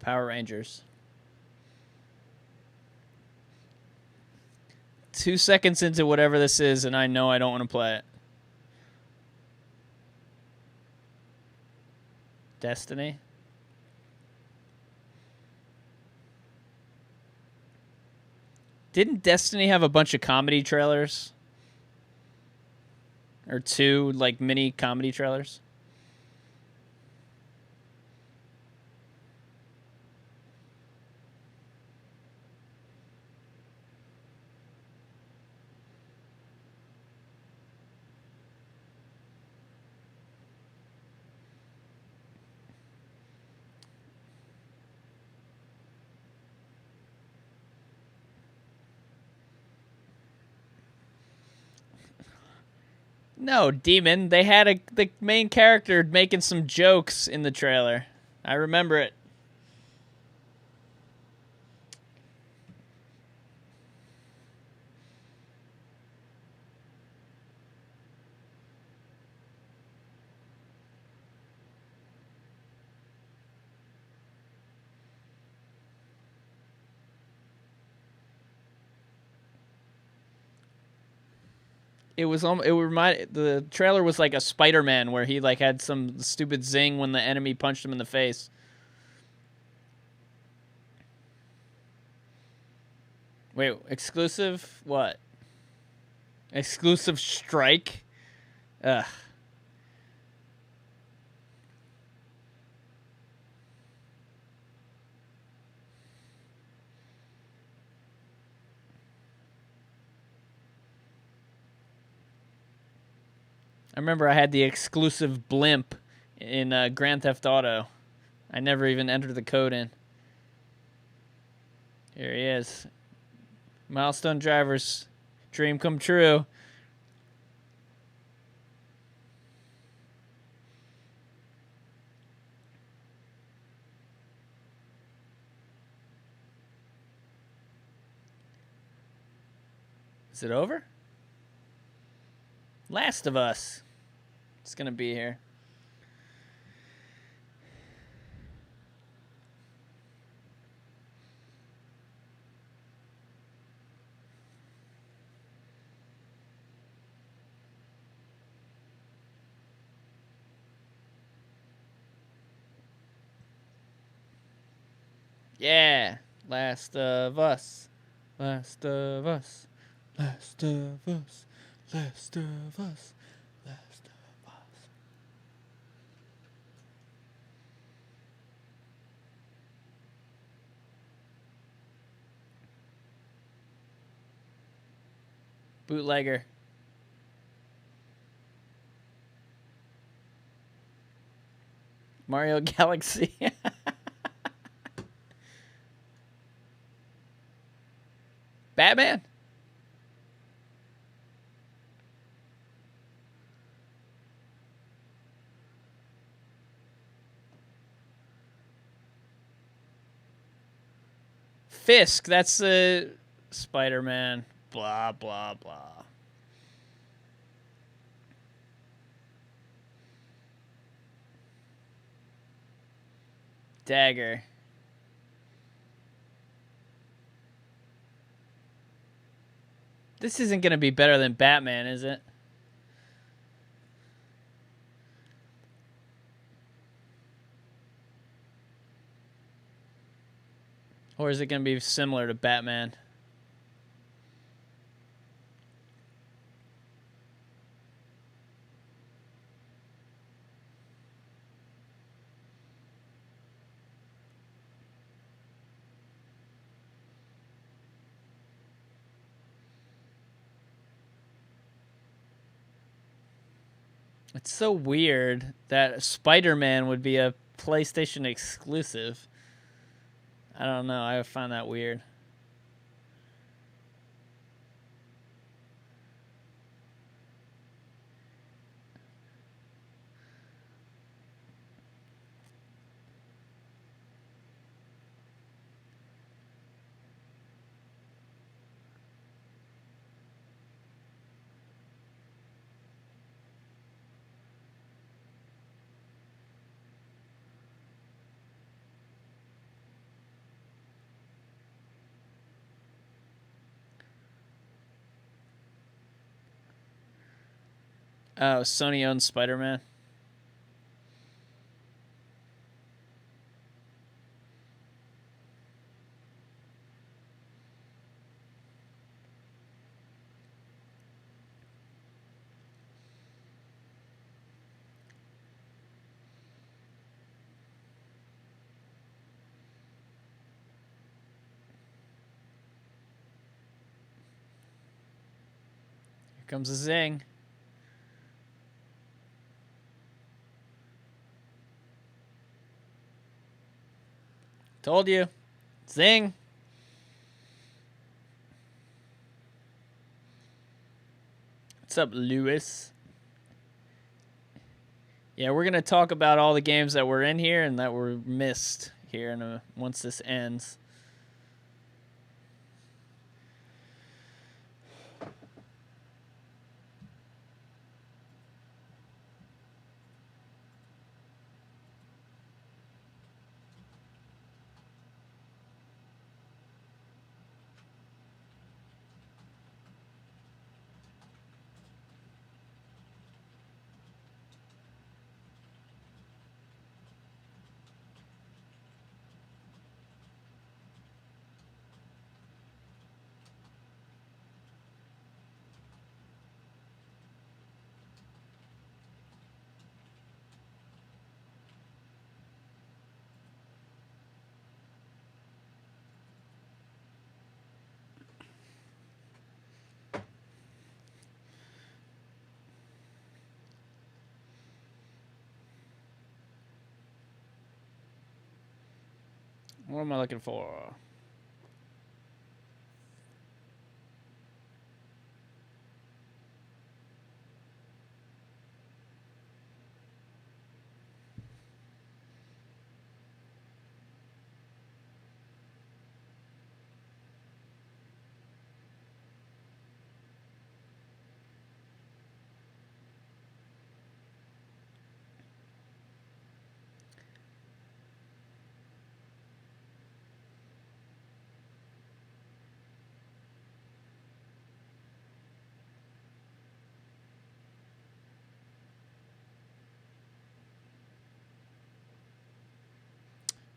Power Rangers. 2 seconds into whatever this is, and I know I don't want to play it. Destiny? Didn't Destiny have a bunch of comedy trailers? Or 2, like, mini comedy trailers? No, Demon. They had the main character making some jokes in the trailer. I remember it. It was the trailer was like a Spider-Man where he like had some stupid zing when the enemy punched him in the face. Wait, exclusive what? Exclusive strike? Ugh. I remember I had the exclusive blimp in Grand Theft Auto. I never even entered the code in. Here he is. Milestone Driver's dream come true. Is it over? Last of Us. It's going to be here. Yeah. Last of Us. Last of Us. Last of Us. Last of Us. Last of Bootlegger. Mario Galaxy. Batman. Fisk, that's Spider-Man. Blah, blah, blah. Dagger. This isn't going to be better than Batman, is it? Or is it going to be similar to Batman? It's so weird that Spider-Man would be a PlayStation exclusive. I don't know. I find that weird. Oh, Sony owns Spider-Man. Here comes a zing. Told you. Zing. What's up, Lewis? Yeah, we're going to talk about all the games that were in here and that were missed here once this ends. What am I looking for?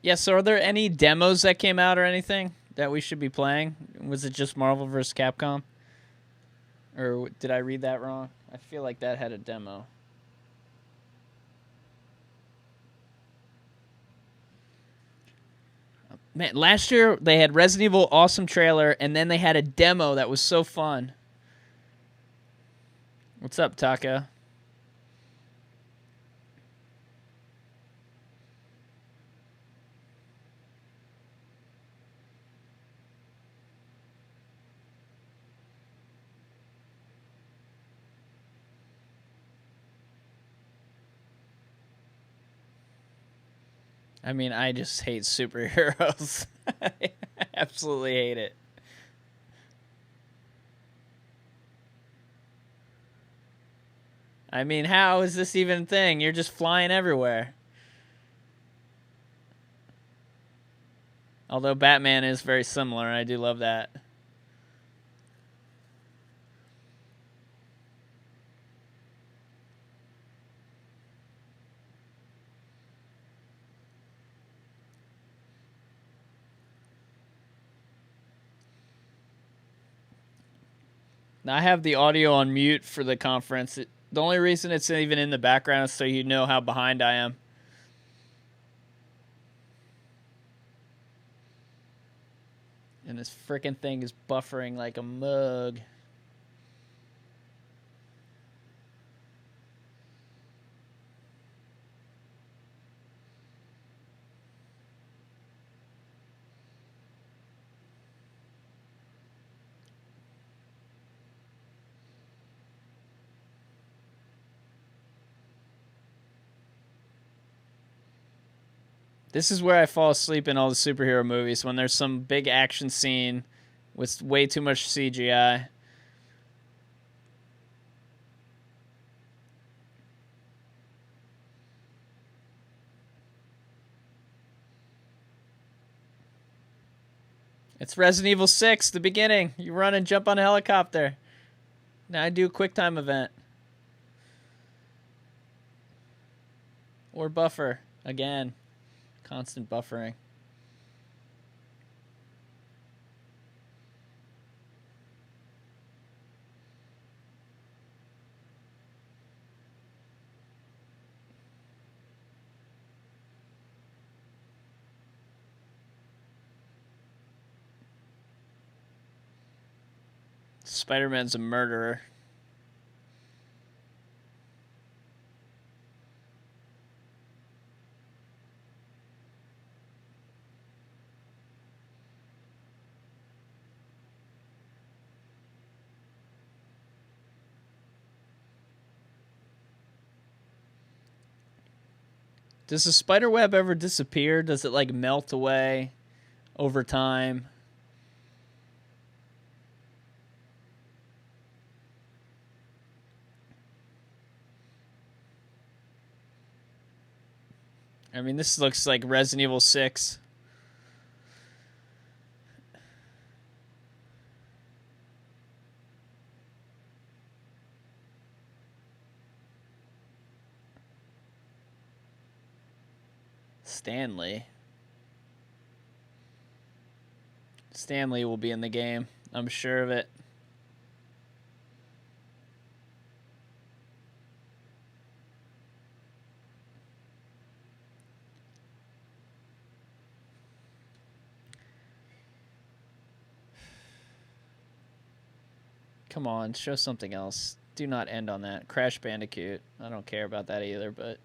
Yeah, so are there any demos that came out or anything that we should be playing? Was it just Marvel vs. Capcom? Or did I read that wrong? I feel like that had a demo. Man, last year they had Resident Evil awesome trailer, and then they had a demo that was so fun. What's up, Taco? I mean, I just hate superheroes. I absolutely hate it. I mean, how is this even a thing? You're just flying everywhere. Although Batman is very similar, and I do love that. Now, I have the audio on mute for the conference. The only reason it's even in the background is so you know how behind I am. And this frickin' thing is buffering like a mug. This is where I fall asleep in all the superhero movies, when there's some big action scene with way too much CGI. It's Resident Evil 6, the beginning. You run and jump on a helicopter. Now I do a quick time event. Or buffer, again. Constant buffering. Spider-Man's a murderer. Does the spider web ever disappear? Does it like melt away over time? I mean, this looks like Resident Evil 6. Stanley will be in the game. I'm sure of it. Come on, show something else. Do not end on that. Crash Bandicoot. I don't care about that either, but...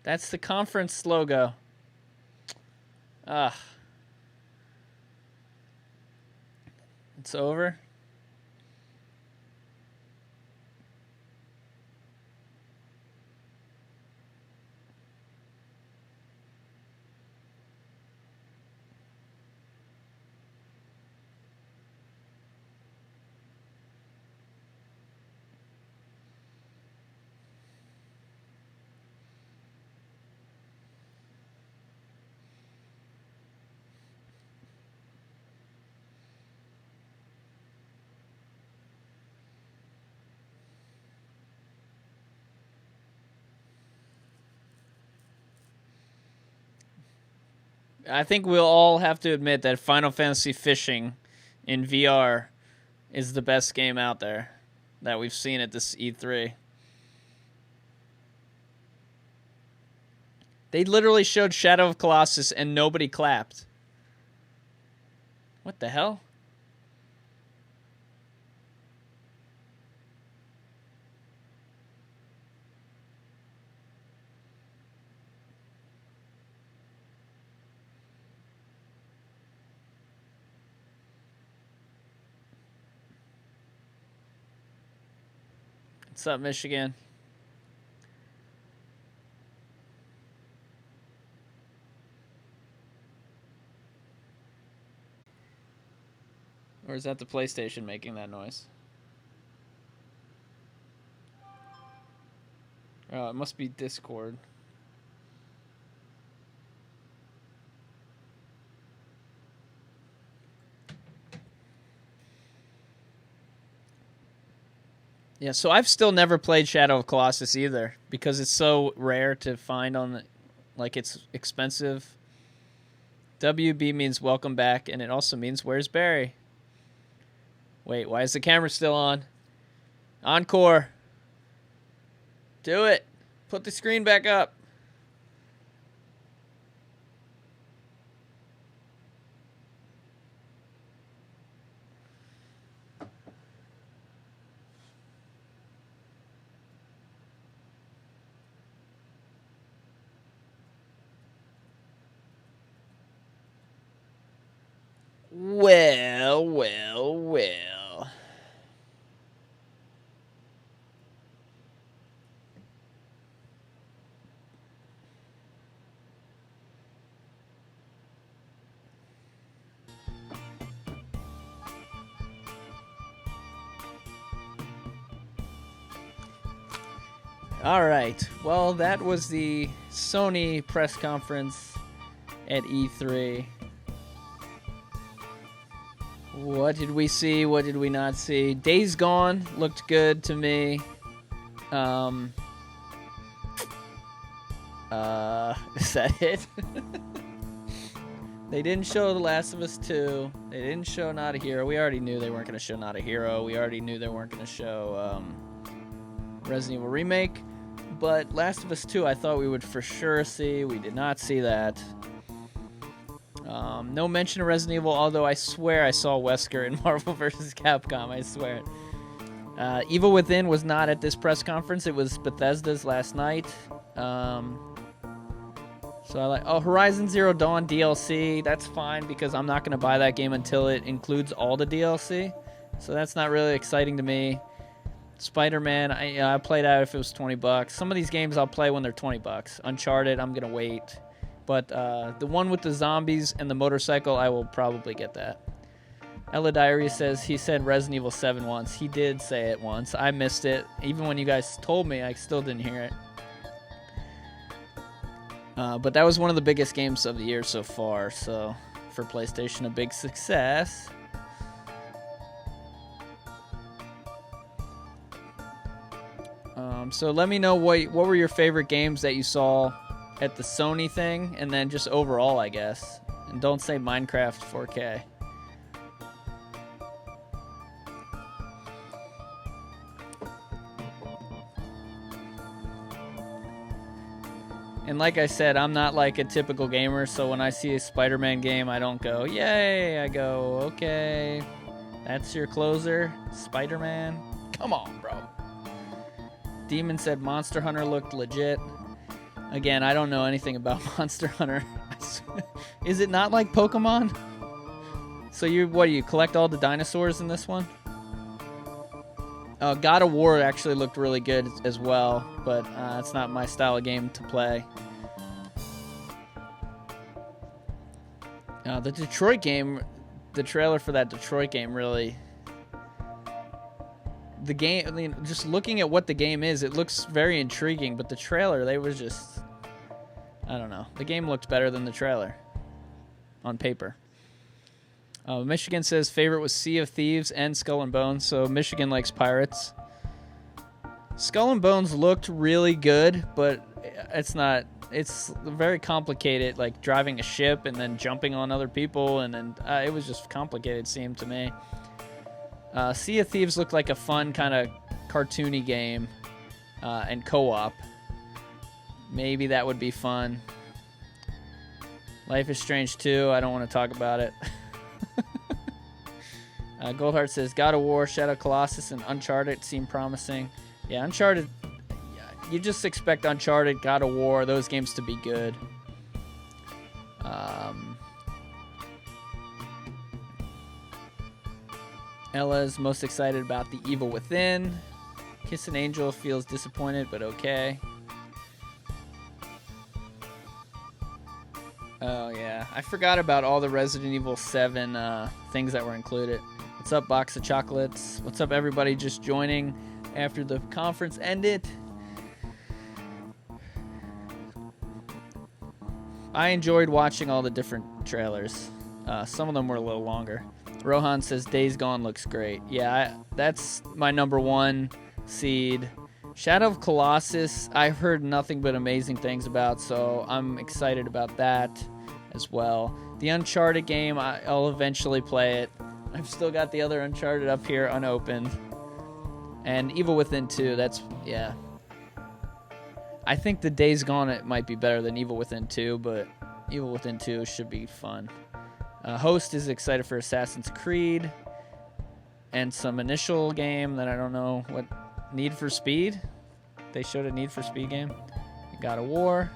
That's the conference logo. Ugh. It's over. I think we'll all have to admit that Final Fantasy Fishing in VR is the best game out there that we've seen at this E3. They literally showed Shadow of Colossus and nobody clapped. What the hell? What's up, Michigan? Or is that the PlayStation making that noise? Oh, it must be Discord. Yeah, so I've still never played Shadow of Colossus either because it's so rare to find on the, like, it's expensive. WB means welcome back, and it also means where's Barry? Wait, why is the camera still on? Encore. Do it. Put the screen back up. Well, well, well. All right. Well, that was the Sony press conference at E3. What did we see? What did we not see? Days Gone looked good to me. Is that it? They didn't show The Last of Us 2. They didn't show Not a Hero. We already knew they weren't going to show Not a Hero. We already knew they weren't going to show Resident Evil Remake. But Last of Us 2 I thought we would for sure see. We did not see that. No mention of Resident Evil, although I swear I saw Wesker in Marvel vs. Capcom. I swear it. Evil Within was not at this press conference. It was Bethesda's last night. So I like, Horizon Zero Dawn DLC. That's fine because I'm not going to buy that game until it includes all the DLC. So that's not really exciting to me. Spider-Man, I played out if it was $20. Some of these games I'll play when they're $20. Uncharted, I'm going to wait. But the one with the zombies and the motorcycle, I will probably get that. Ella Diary says he said Resident Evil 7 once. He did say it once. I missed it. Even when you guys told me, I still didn't hear it. But that was one of the biggest games of the year so far. So for PlayStation, a big success. So let me know what were your favorite games that you saw at the Sony thing, and then just overall, I guess. And don't say Minecraft 4K. And like I said, I'm not like a typical gamer, so when I see a Spider-Man game, I don't go, yay! I go, okay, that's your closer, Spider-Man? Come on, bro. Demon said Monster Hunter looked legit. Again, I don't know anything about Monster Hunter. Is it not like Pokemon? So you collect all the dinosaurs in this one? God of War actually looked really good as well, but it's not my style of game to play. The Detroit game, the trailer for that Detroit game really... The game, I mean, just looking at what the game is, it looks very intriguing, but the trailer, they was just... I don't know. The game looked better than the trailer on paper. Michigan says favorite was Sea of Thieves and Skull and Bones, so Michigan likes pirates. Skull and Bones looked really good, but it's not... It's very complicated, like driving a ship and then jumping on other people, and then it was just complicated, seemed to me. Sea of Thieves looked like a fun kind of cartoony game and co-op. Maybe that would be fun. Life is Strange 2. I don't want to talk about it. Goldheart says God of War, Shadow Colossus, and Uncharted seem promising. Yeah, Uncharted. You just expect Uncharted, God of War, those games to be good. Ella's most excited about The Evil Within. Kiss an Angel feels disappointed, but okay. Oh, yeah. I forgot about all the Resident Evil 7 things that were included. What's up, Box of Chocolates? What's up, everybody just joining after the conference ended? I enjoyed watching all the different trailers. Some of them were a little longer. Rohan says Days Gone looks great. Yeah, that's my number one seed. Shadow of Colossus, I've heard nothing but amazing things about, so I'm excited about that as well. The Uncharted game, I'll eventually play it. I've still got the other Uncharted up here unopened. And Evil Within 2, yeah. I think the Days Gone it might be better than Evil Within 2, but Evil Within 2 should be fun. Host is excited for Assassin's Creed and some initial game that I don't know what. Need for Speed. They showed a Need for Speed game. God of War.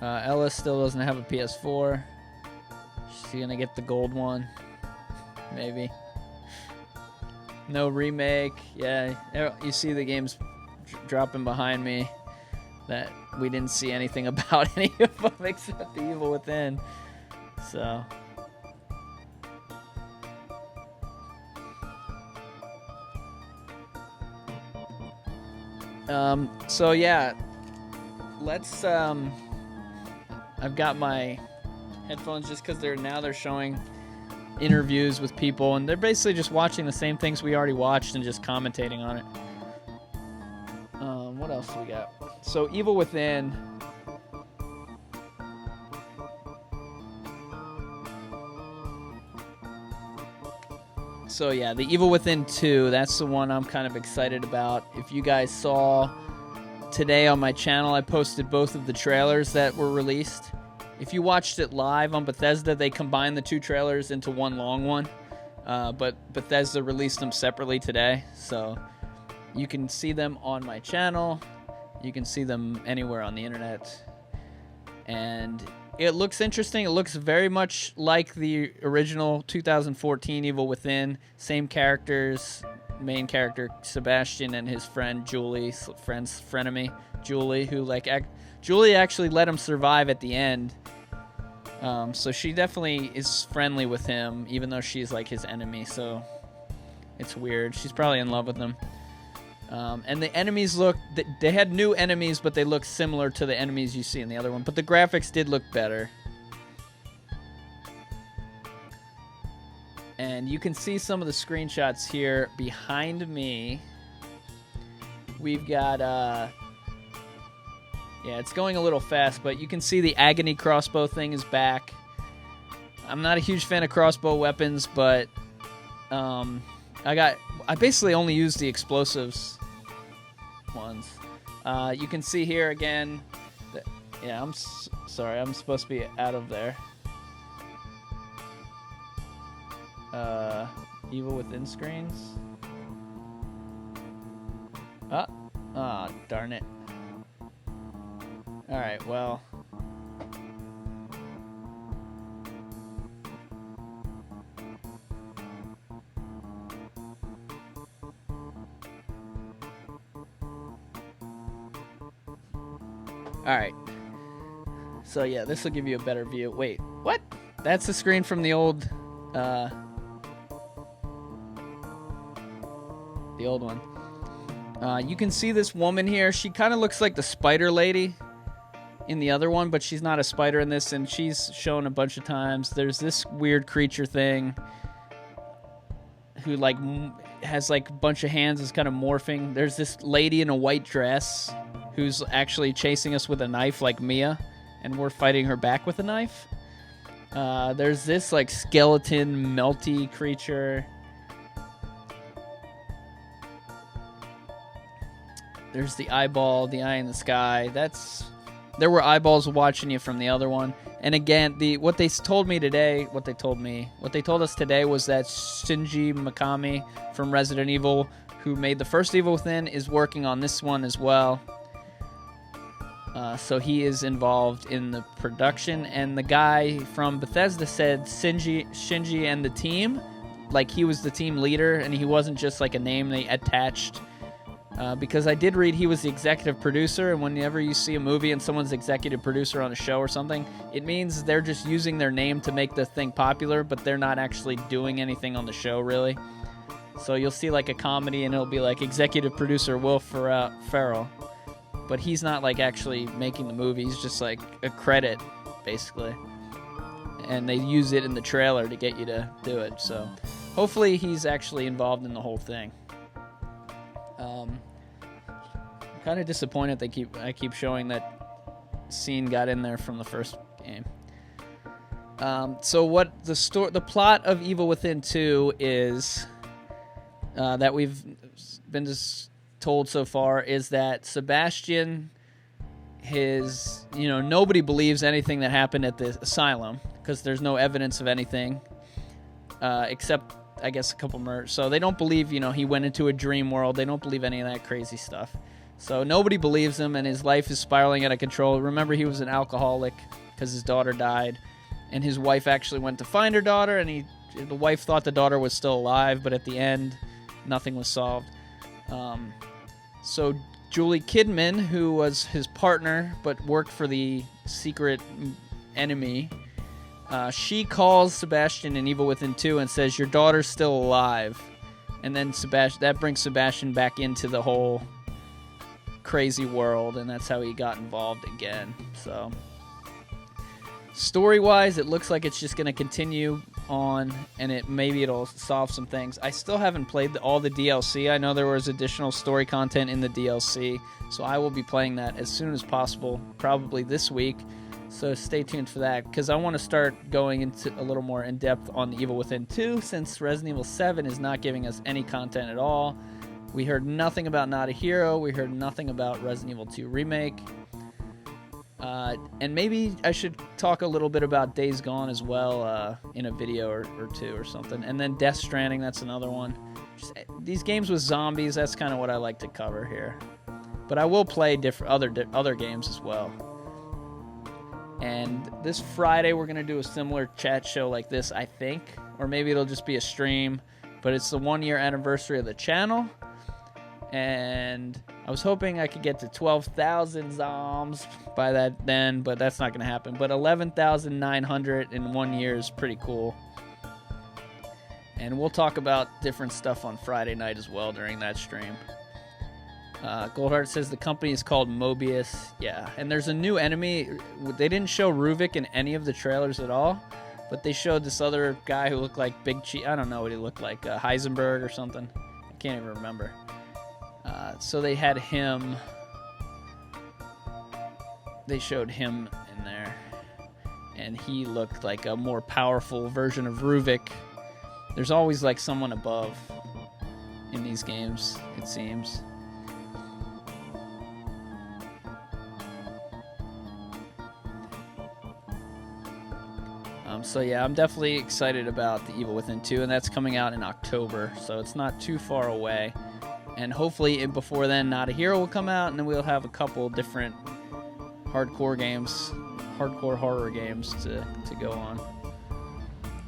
Ella still doesn't have a PS4. She's gonna get the gold one. Maybe. No remake. Yeah, you see the games dropping behind me that we didn't see anything about any of them except The Evil Within. So yeah, let's I've got my headphones just because they're showing interviews with people and they're basically just watching the same things we already watched and just commentating on it. What else do we got? So Evil Within. So yeah, The Evil Within 2, that's the one I'm kind of excited about. If you guys saw today on my channel, I posted both of the trailers that were released. If you watched it live on Bethesda, they combined the two trailers into one long one. But Bethesda released them separately today, so you can see them on my channel. You can see them anywhere on the internet. And it looks interesting. It looks very much like the original 2014 Evil Within. Same characters. Main character Sebastian and his friend Julie, frenemy Julie, who Julie actually let him survive at the end. So she definitely is friendly with him, even though she's like his enemy. So it's weird. She's probably in love with him. And the enemies they had new enemies, but they look similar to the enemies you see in the other one. But the graphics did look better. And you can see some of the screenshots here behind me. We've got, yeah, it's going a little fast, but you can see the Agony crossbow thing is back. I'm not a huge fan of crossbow weapons, but I basically only use the explosives ones. You can see here again. Yeah, I'm sorry. I'm supposed to be out of there. Evil Within screens. Darn it. Alright, well. Alright. So yeah, this will give you a better view. Wait, what? That's the screen from the old one. You can see this woman here. She kind of looks like the spider lady in the other one, but she's not a spider in this, and she's shown a bunch of times. There's this weird creature thing who has a bunch of hands, is kind of morphing. There's this lady in a white dress who's actually chasing us with a knife like Mia, and we're fighting her back with a knife. There's this skeleton melty creature. There's the eyeball, the eye in the sky. There were eyeballs watching you from the other one. And again, what they told us today was that Shinji Mikami from Resident Evil, who made the first Evil Within, is working on this one as well. So he is involved in the production. And the guy from Bethesda said Shinji and the team, like he was the team leader, and he wasn't just like a name they attached. Because I did read he was the executive producer, and whenever you see a movie and someone's executive producer on a show or something, it means they're just using their name to make the thing popular, but they're not actually doing anything on the show, really. So you'll see like a comedy, and it'll be like executive producer Will Ferrell, but he's not like actually making the movie. He's just like a credit, basically. And they use it in the trailer to get you to do it. So hopefully he's actually involved in the whole thing. I'm kind of disappointed I keep showing that scene got in there from the first game. So what the plot of Evil Within 2 is that we've been just told so far is that Sebastian, nobody believes anything that happened at the asylum because there's no evidence of anything except, I guess, a couple murders. So they don't believe, he went into a dream world. They don't believe any of that crazy stuff. So nobody believes him, and his life is spiraling out of control. Remember, he was an alcoholic because his daughter died, and his wife actually went to find her daughter, and the wife thought the daughter was still alive, but at the end, nothing was solved. So Julie Kidman, who was his partner but worked for the secret enemy, she calls Sebastian in Evil Within 2 and says, "Your daughter's still alive." And then that brings Sebastian back into the whole crazy world, and that's how he got involved again. So story-wise, it looks like it's just going to continue on, and maybe it'll solve some things. I still haven't played all the DLC. I know there was additional story content in the DLC, so I will be playing that as soon as possible, probably this week. So stay tuned for that, because I want to start going into a little more in-depth on the Evil Within 2, since Resident Evil 7 is not giving us any content at all. We heard nothing about Not a Hero. We heard nothing about Resident Evil 2 Remake. And maybe I should talk a little bit about Days Gone as well in a video or two or something. And then Death Stranding, that's another one. These games with zombies, that's kind of what I like to cover here. But I will play other games as well. And this Friday, we're going to do a similar chat show like this, I think. Or maybe it'll just be a stream. But it's the 1-year anniversary of the channel. And I was hoping I could get to 12,000 zoms by then, but that's not going to happen. But 11,900 in 1 year is pretty cool. And we'll talk about different stuff on Friday night as well during that stream. Goldheart says the company is called Mobius. Yeah, and there's a new enemy. They didn't show Ruvik in any of the trailers at all, but they showed this other guy who looked like Big Cheese. I don't know what he looked like, Heisenberg or something. I can't even remember. So they had him. They showed him in there, and he looked like a more powerful version of Ruvik. There's always like someone above in these games, it seems. So yeah, I'm definitely excited about the Evil Within 2, and that's coming out in October, so it's not too far away. And hopefully before then, Not a Hero will come out, and then we'll have a couple different hardcore horror games to go on.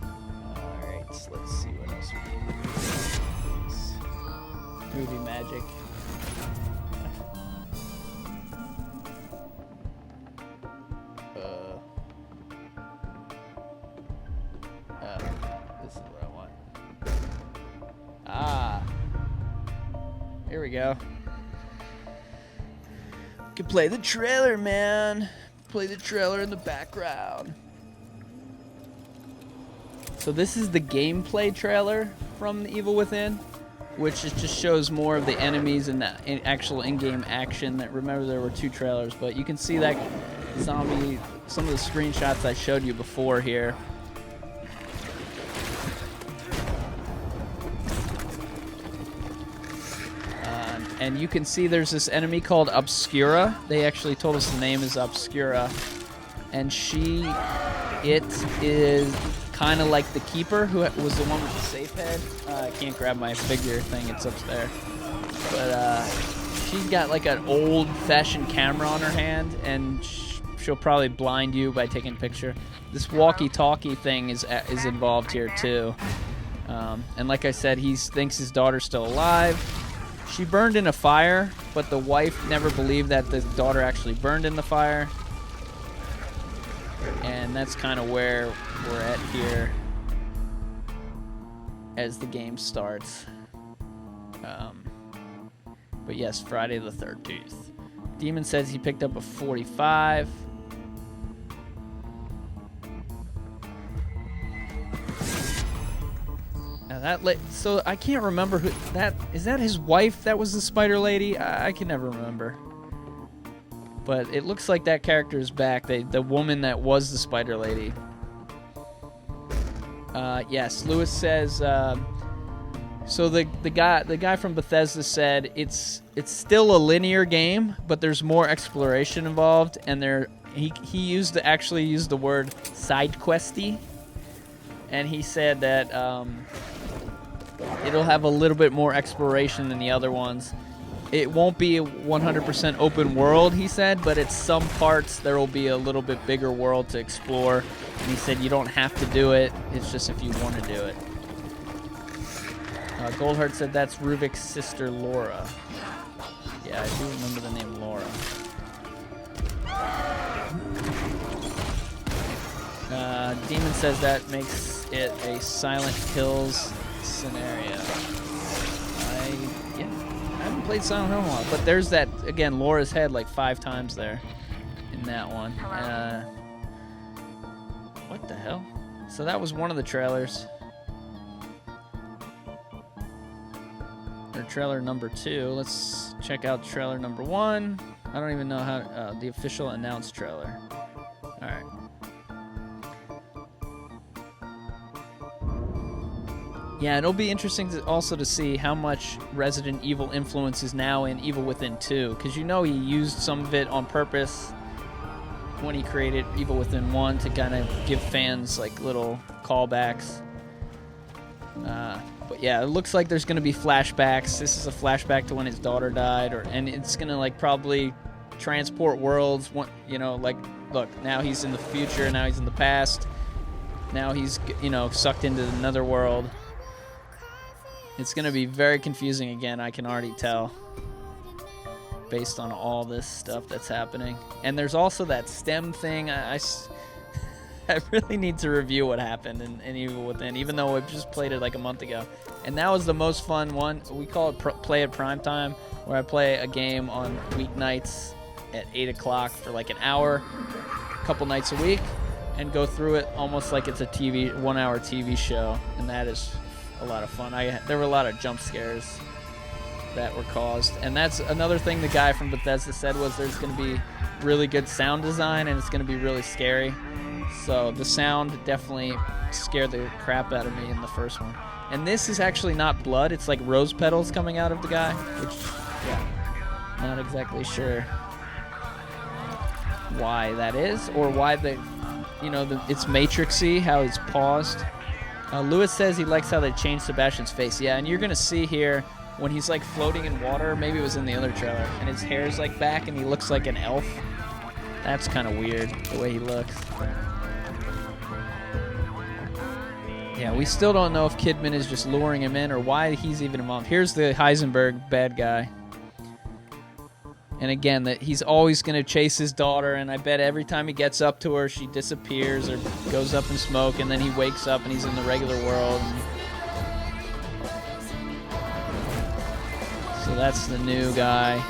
Alright, so let's see what else we can do. Movie magic. This is what I want. Here we go. We can play the trailer, man. Play the trailer in the background. So this is the gameplay trailer from the Evil Within, which just shows more of the enemies and the actual in-game action. That, remember, there were 2 trailers, but you can see that zombie, some of the screenshots I showed you before here. And you can see there's this enemy called Obscura. They actually told us the name is Obscura. And it is kind of like the Keeper, who was the one with the safe head. I can't grab my figure thing, it's up there. But she's got like an old-fashioned camera on her hand, and she'll probably blind you by taking a picture. This walkie-talkie thing is involved here too. And like I said, he thinks his daughter's still alive. She burned in a fire, but the wife never believed that the daughter actually burned in the fire. And that's kind of where we're at here as the game starts. But yes, Friday the 13th. Demon says he picked up a 45. Now so I can't remember who is that his wife that was the spider lady? I can never remember. But it looks like that character is back. The woman that was the spider lady. Yes, Lewis says. So the guy from Bethesda said it's still a linear game, but there's more exploration involved, and he actually used the word side questy, and he said that it'll have a little bit more exploration than the other ones. It won't be a 100% open world, he said, but at some parts there will be a little bit bigger world to explore. And he said you don't have to do it, it's just if you want to do it. Goldheart said that's Ruvik's sister Laura. Yeah, I do remember the name Laura. Demon says that makes it a Silent Hills scenario. I haven't played Silent Hill in a while, but there's that, again, Laura's head like 5 times there in that one. What the hell? So that was one of the trailers. Or trailer number 2. Let's check out trailer number 1. I don't even know how, the official announced trailer. Alright. Yeah, it'll be interesting also to see how much Resident Evil influence is now in Evil Within 2, because you know he used some of it on purpose when he created Evil Within 1 to kind of give fans like little callbacks. But yeah, it looks like there's going to be flashbacks. This is a flashback to when his daughter died, and it's going to like probably transport worlds. Like look, now he's in the future, now he's in the past, now he's sucked into another world. It's going to be very confusing again, I can already tell, based on all this stuff that's happening. And there's also that STEM thing. I really need to review what happened in Evil Within, even though I've just played it like a month ago. And that was the most fun one. We call it Play at Prime Time, where I play a game on weeknights at 8 o'clock for like an hour, a couple nights a week, and go through it almost like it's a 1-hour TV show. And that is a lot of fun. There were a lot of jump scares that were caused, and that's another thing the guy from Bethesda said was there's going to be really good sound design and it's going to be really scary. So the sound definitely scared the crap out of me in the first one. And this is actually not blood, it's like rose petals coming out of the guy, which, yeah, not exactly sure why that is, or why it's matrixy, how it's paused. Lewis says he likes how they changed Sebastian's face. Yeah, and you're going to see here when he's like floating in water, maybe it was in the other trailer, and his hair's like back and he looks like an elf. That's kind of weird, the way he looks. Yeah, we still don't know if Kidman is just luring him in or why he's even involved. Here's the Heisenberg bad guy. And again, that he's always going to chase his daughter, and I bet every time he gets up to her, she disappears or goes up in smoke, and then he wakes up and he's in the regular world. So that's the new guy.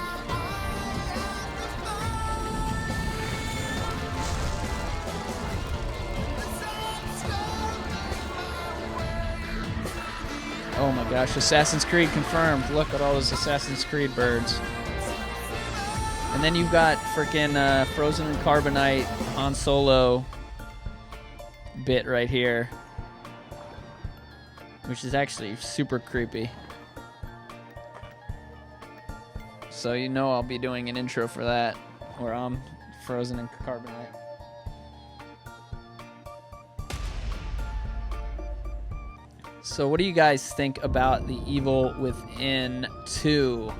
Oh my gosh, Assassin's Creed confirmed. Look at all those Assassin's Creed birds. And then you've got freaking Frozen and Carbonite Han Solo bit right here, which is actually super creepy. So you know I'll be doing an intro for that, where I'm frozen in carbonite. So what do you guys think about The Evil Within 2?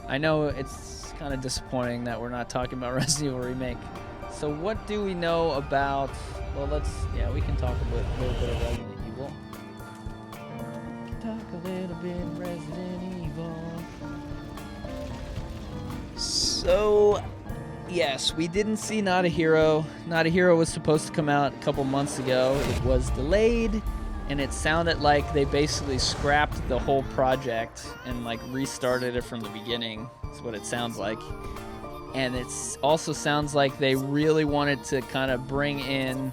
I know it's kind of disappointing that we're not talking about Resident Evil Remake. So what do we know about... Well, we can talk a little bit of Resident Evil. We can talk a little bit of Resident Evil. So, yes, we didn't see Not a Hero. Not a Hero was supposed to come out a couple months ago. It was delayed. And it sounded like they basically scrapped the whole project and like restarted it from the beginning. That's what it sounds like. And it also sounds like they really wanted to kind of bring in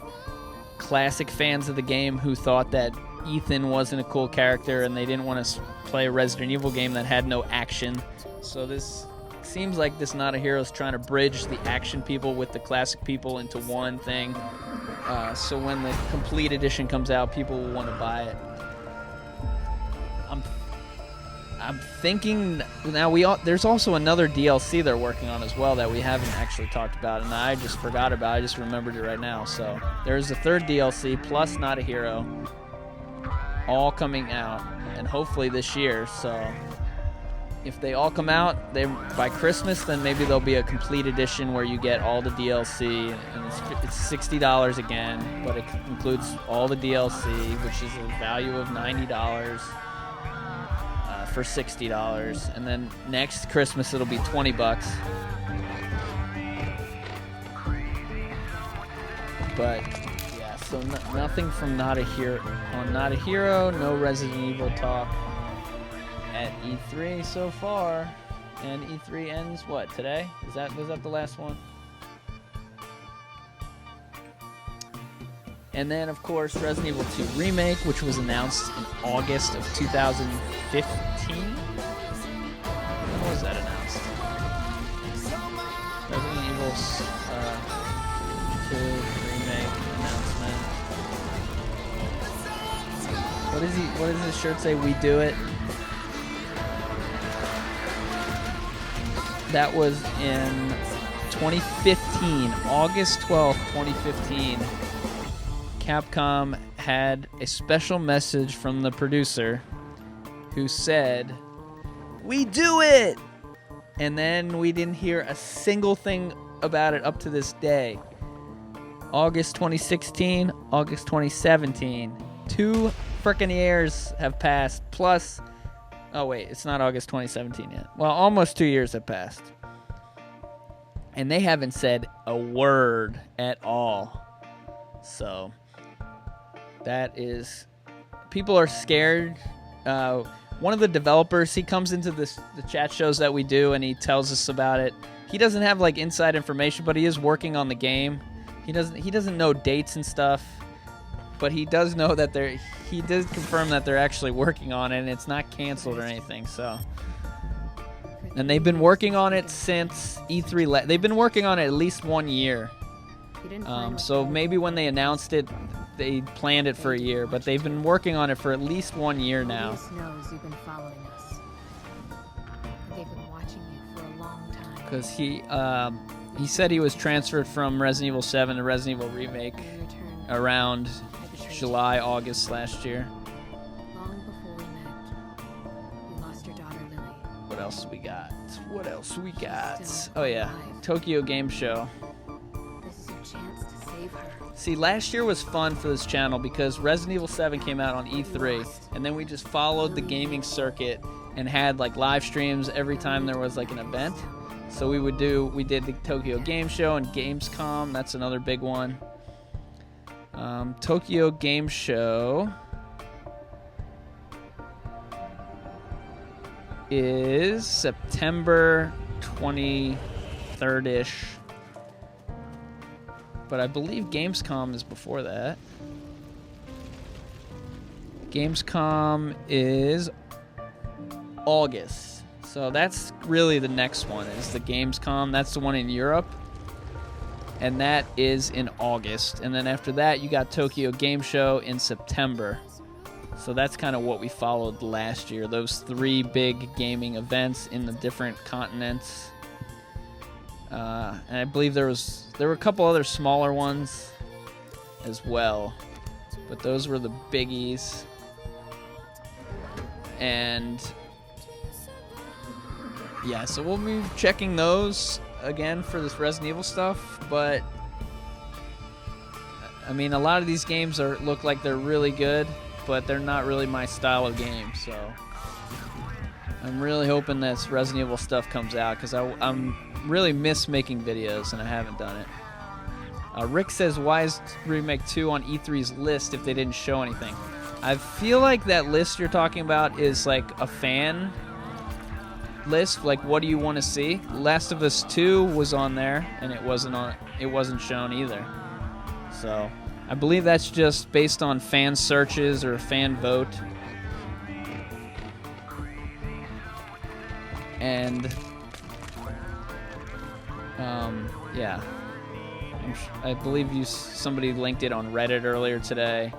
classic fans of the game who thought that Ethan wasn't a cool character and they didn't want to play a Resident Evil game that had no action. So this seems like this Not a Hero is trying to bridge the action people with the classic people into one thing. So when the complete edition comes out, people will want to buy it. I'm thinking now there's also another DLC they're working on as well that we haven't actually talked about, and I just forgot about. I just remembered it right now. So there's a third DLC plus Not a Hero, all coming out, and hopefully this year. So if they all come out by Christmas, then maybe there'll be a complete edition where you get all the DLC, and it's $60 again, but it includes all the DLC, which is a value of $90 for $60, and then next Christmas it'll be $20. But yeah, so nothing from Not a Hero on Not a Hero, no Resident Evil talk at E3 so far, and E3 ends what, today? Was that the last one? And then of course Resident Evil 2 Remake, which was announced in August of 2015. When was that announced? Resident Evil 2 Remake announcement. What does his shirt say? We do it. That was in 2015, August 12th, 2015. Capcom had a special message from the producer who said, "We do it!" And then we didn't hear a single thing about it up to this day. August 2016, August 2017. 2 frickin' years have passed, plus... Oh, wait, it's not August 2017 yet. Well, almost 2 years have passed. And they haven't said a word at all. So, that is... People are scared. One of the developers, he comes into the chat shows that we do, and he tells us about it. He doesn't have, like, inside information, but he is working on the game. He doesn't know dates and stuff. But he does know that he does confirm that they're actually working on it, and it's not canceled or anything. So, and they've been working on it since E3. They've been working on it at least 1 year. So maybe when they announced it, they planned it for a year, but they've been working on it for at least 1 year now. Knows you've been following us. They've been watching you for a long time. Because he said he was transferred from Resident Evil 7 to Resident Evil Remake around July, August last year. Long before we met, you lost your daughter Lily. What else we got? Oh yeah, Tokyo Game Show. This is your chance to save her. See, last year was fun for this channel because Resident Evil 7 came out on E3, and then we just followed the gaming circuit and had like live streams every time there was like an event. So we did the Tokyo Game Show and Gamescom. That's another big one. Tokyo Game Show is September 23rd-ish. But I believe Gamescom is before that. Gamescom is August. So that's really the next one, is the Gamescom. That's the one in Europe. And that is in August. And then after that, you got Tokyo Game Show in September. So that's kind of what we followed last year. Those 3 big gaming events in the different continents. And I believe there were a couple other smaller ones as well. But those were the biggies. And yeah, so we'll be checking those again for this Resident Evil stuff. But I mean, a lot of these games look like they're really good, but they're not really my style of game. So I'm really hoping this Resident Evil stuff comes out, because I'm really miss making videos and I haven't done it. Rick says, why is Remake 2 on E3's list if they didn't show anything? I feel like that list you're talking about is like a fan list, like what do you want to see? Last of Us 2 was on there and it wasn't shown either. So I believe that's just based on fan searches or fan vote. And yeah, I believe somebody linked it on Reddit earlier today,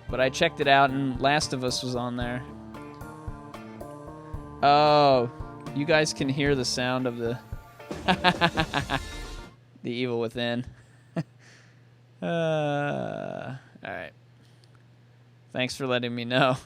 but I checked it out and Last of Us was on there. Oh, you guys can hear the sound of the the evil within. All right. Thanks for letting me know.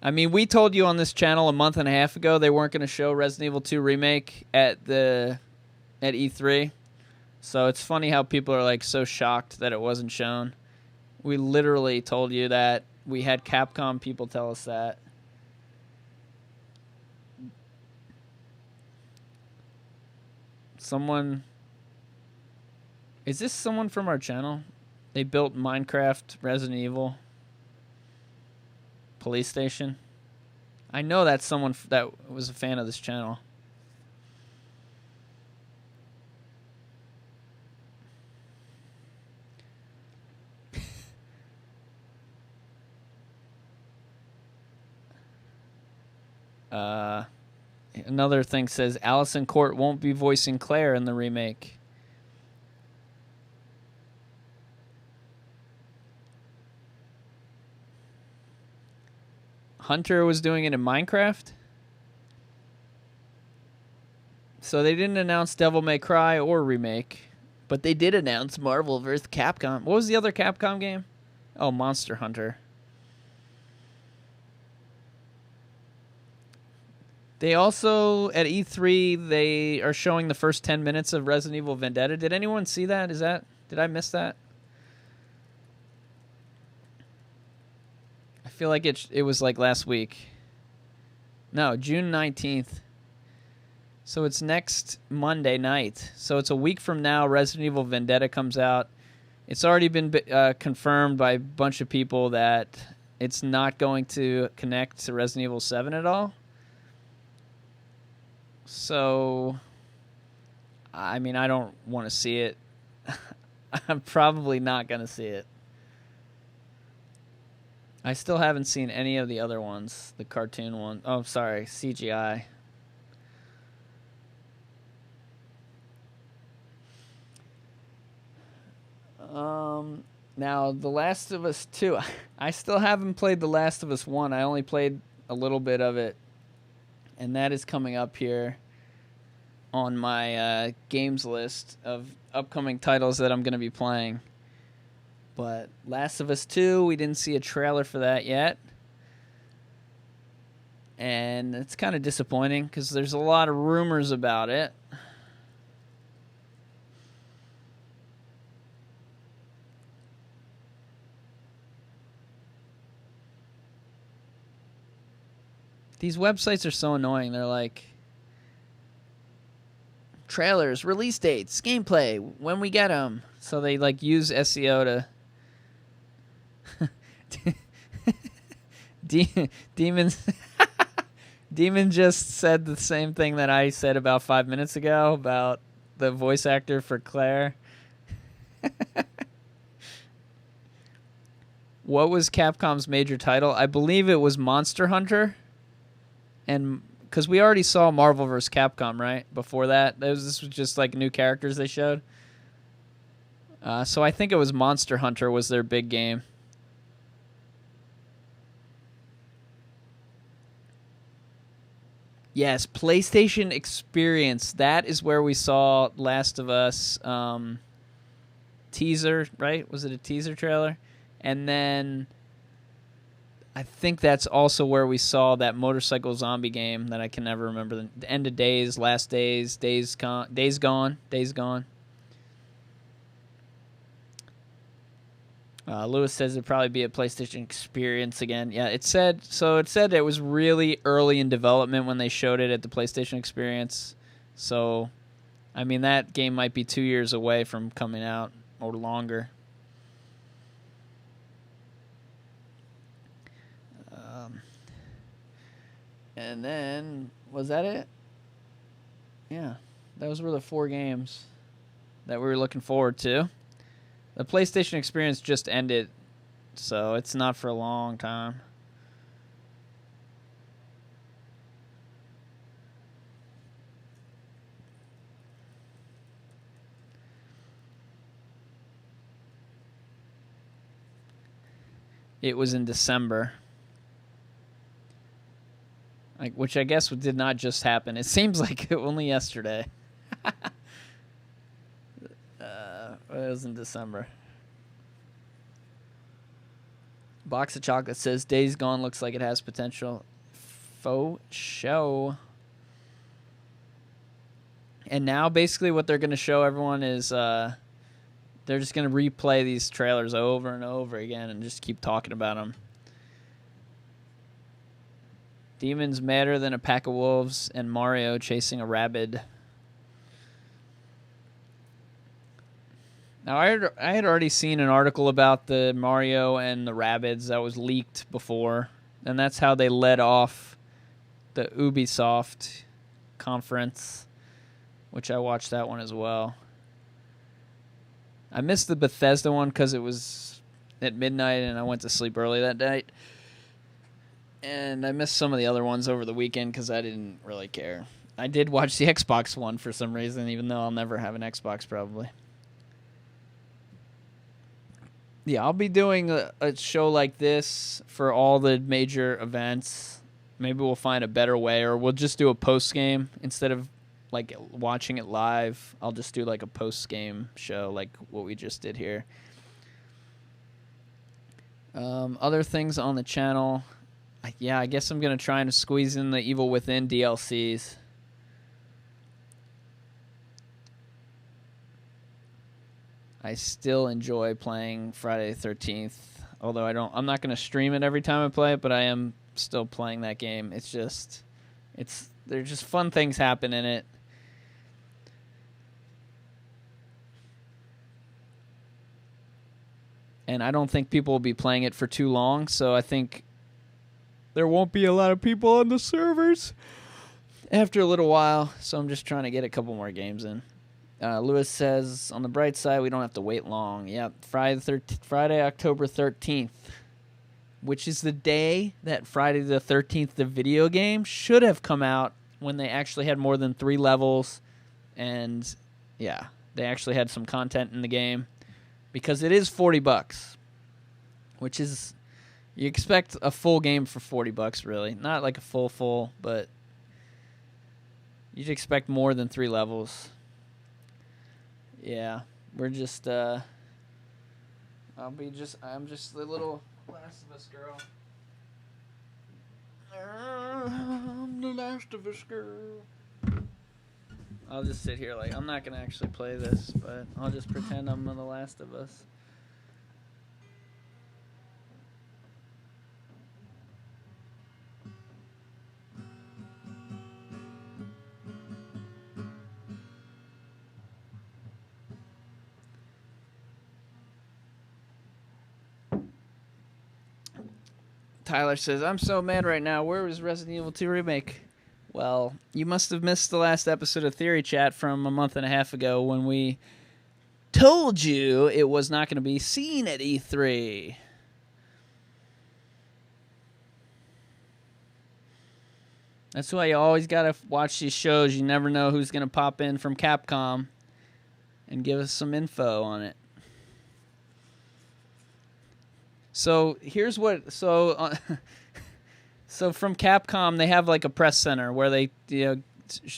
I mean, we told you on this channel a month and a half ago they weren't going to show Resident Evil 2 Remake at E3. So it's funny how people are like so shocked that it wasn't shown. We literally told you that. We had Capcom people tell us that. Is this someone from our channel? They built Minecraft, Resident Evil, Police Station. I know that's someone that was a fan of this channel. Another thing says Allison Court won't be voicing Claire in the remake. Hunter was doing it in Minecraft? So they didn't announce Devil May Cry or Remake, but they did announce Marvel vs. Capcom. What was the other Capcom game? Oh, Monster Hunter. They also, at E3, they are showing the first 10 minutes of Resident Evil Vendetta. Did anyone see that? Did I miss that? I feel like it was like last week. No, June 19th. So it's next Monday night. So it's a week from now, Resident Evil Vendetta comes out. It's already been confirmed by a bunch of people that it's not going to connect to Resident Evil 7 at all. So, I mean, I don't want to see it. I'm probably not going to see it. I still haven't seen any of the other ones, the cartoon one. Oh, sorry, CGI. Now, The Last of Us 2. I still haven't played The Last of Us 1. I only played a little bit of it. And that is coming up here on my games list of upcoming titles that I'm going to be playing. But Last of Us 2, we didn't see a trailer for that yet. And it's kind of disappointing because there's a lot of rumors about it. These websites are so annoying. They're like, trailers, release dates, gameplay, when we get them. So they like use SEO to... Demon just said the same thing that I said about 5 minutes ago about the voice actor for Claire. What was Capcom's major title? I believe it was Monster Hunter. And because we already saw Marvel vs. Capcom, right? Before that, this was just like new characters they showed. So I think it was Monster Hunter was their big game. Yes, PlayStation Experience. That is where we saw Last of Us teaser, right? Was it a teaser trailer? And then I think that's also where we saw that motorcycle zombie game that I can never remember. The End of Days, Last Days, Days Gone. Lewis says it'd probably be a PlayStation Experience again. Yeah, it said it was really early in development when they showed it at the PlayStation Experience. So, I mean, that game might be 2 years away from coming out or longer. And then, was that it? Yeah, those were the 4 games that we were looking forward to. The PlayStation Experience just ended, so it's not for a long time. It was in December. Which I guess did not just happen. It seems like only yesterday. It was in December. Box of Chocolate says Days Gone looks like it has potential. Faux show. And now basically what they're going to show everyone is they're just going to replay these trailers over and over again and just keep talking about them. Demons madder than a pack of wolves and Mario chasing a rabbit. Now, I had already seen an article about the Mario and the Rabbids that was leaked before, and that's how they led off the Ubisoft conference, which I watched that one as well. I missed the Bethesda one because it was at midnight and I went to sleep early that night. And I missed some of the other ones over the weekend because I didn't really care. I did watch the Xbox one for some reason, even though I'll never have an Xbox probably. Yeah, I'll be doing a show like this for all the major events. Maybe we'll find a better way, or we'll just do a post-game. Instead of like watching it live, I'll just do like a post-game show like what we just did here. Other things on the channel. Yeah, I guess I'm going to try and squeeze in the Evil Within DLCs. I still enjoy playing Friday the 13th, although I'm not going to stream it every time I play it, but I am still playing that game. There's just fun things happen in it. And I don't think people will be playing it for too long, so I think there won't be a lot of people on the servers after a little while, so I'm just trying to get a couple more games in. Lewis says, on the bright side, we don't have to wait long. Yep, Friday, October 13th, which is the day that Friday the 13th, the video game, should have come out when they actually had more than 3 levels. And, yeah, they actually had some content in the game. Because it is $40, which is... You expect a full game for $40, really. Not like a full, but... You'd expect more than 3 levels. Yeah, we're just, I'm just the little Last of Us girl. I'm the Last of Us girl. I'll just sit here I'm not going to actually play this, but I'll just pretend I'm the Last of Us. Tyler says, I'm so mad right now. Where was Resident Evil 2 Remake? Well, you must have missed the last episode of Theory Chat from a month and a half ago when we told you it was not going to be seen at E3. That's why you always gotta watch these shows. You never know who's gonna pop in from Capcom and give us some info on it. So here's what. So from Capcom, they have like a press center where they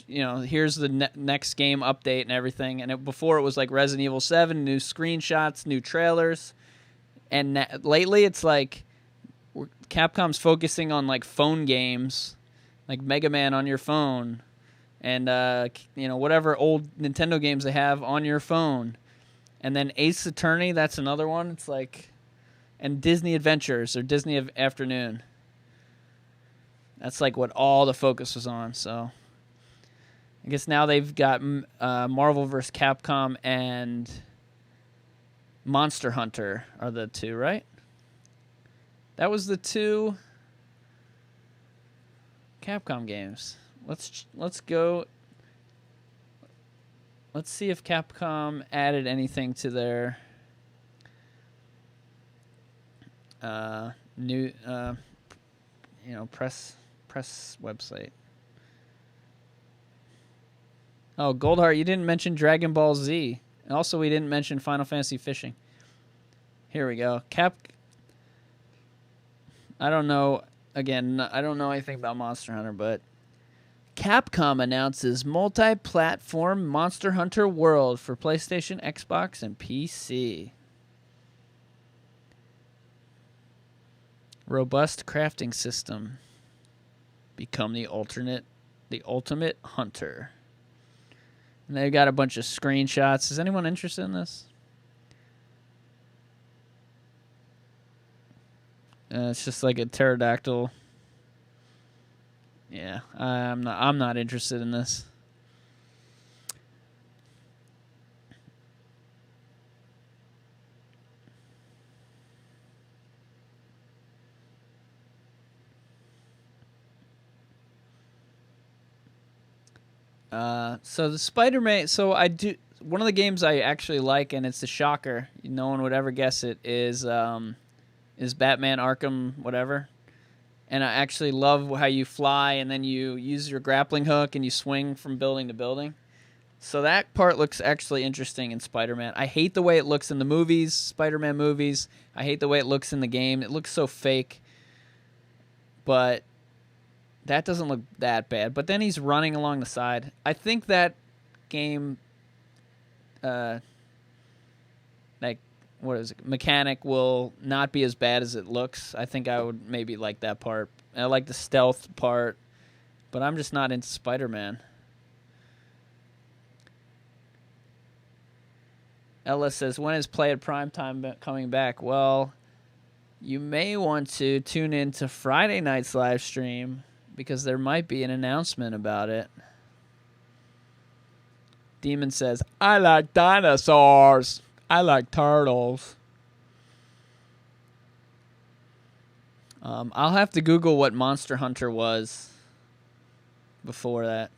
here's the next game update and everything. And before it was like Resident Evil 7, new screenshots, new trailers, and lately it's like Capcom's focusing on like phone games, like Mega Man on your phone, and whatever old Nintendo games they have on your phone, and then Ace Attorney, that's another one. It's like, and Disney Adventures or Disney Afternoon. That's like what all the focus was on. So I guess now they've got Marvel vs. Capcom and Monster Hunter are the two, right? That was the two Capcom games. Let's go. Let's see if Capcom added anything to their new press website. Oh, Goldheart, you didn't mention Dragon Ball Z. And also, we didn't mention Final Fantasy Fishing. Here we go. I don't know. Again, I don't know anything about Monster Hunter, but Capcom announces multi-platform Monster Hunter World for PlayStation, Xbox, and PC. Robust crafting system. Become the ultimate hunter. And they've got a bunch of screenshots. Is anyone interested in this? It's just like a pterodactyl. Yeah, I'm not interested in this. So the Spider-Man. So I do one of the games I actually like, and it's a shocker. No one would ever guess it. Is Batman Arkham whatever. And I actually love how you fly and then you use your grappling hook and you swing from building to building. So that part looks actually interesting in Spider-Man. I hate the way it looks in the movies, Spider-Man movies. I hate the way it looks in the game. It looks so fake. But that doesn't look that bad. But then he's running along the side. I think that game, mechanic will not be as bad as it looks. I think I would maybe like that part. I like the stealth part, but I'm just not into Spider-Man. Ella says, when is Play at Primetime coming back? Well, you may want to tune in to Friday night's live stream because there might be an announcement about it. Demon says, I like dinosaurs. I like turtles. I'll have to Google what Monster Hunter was before that.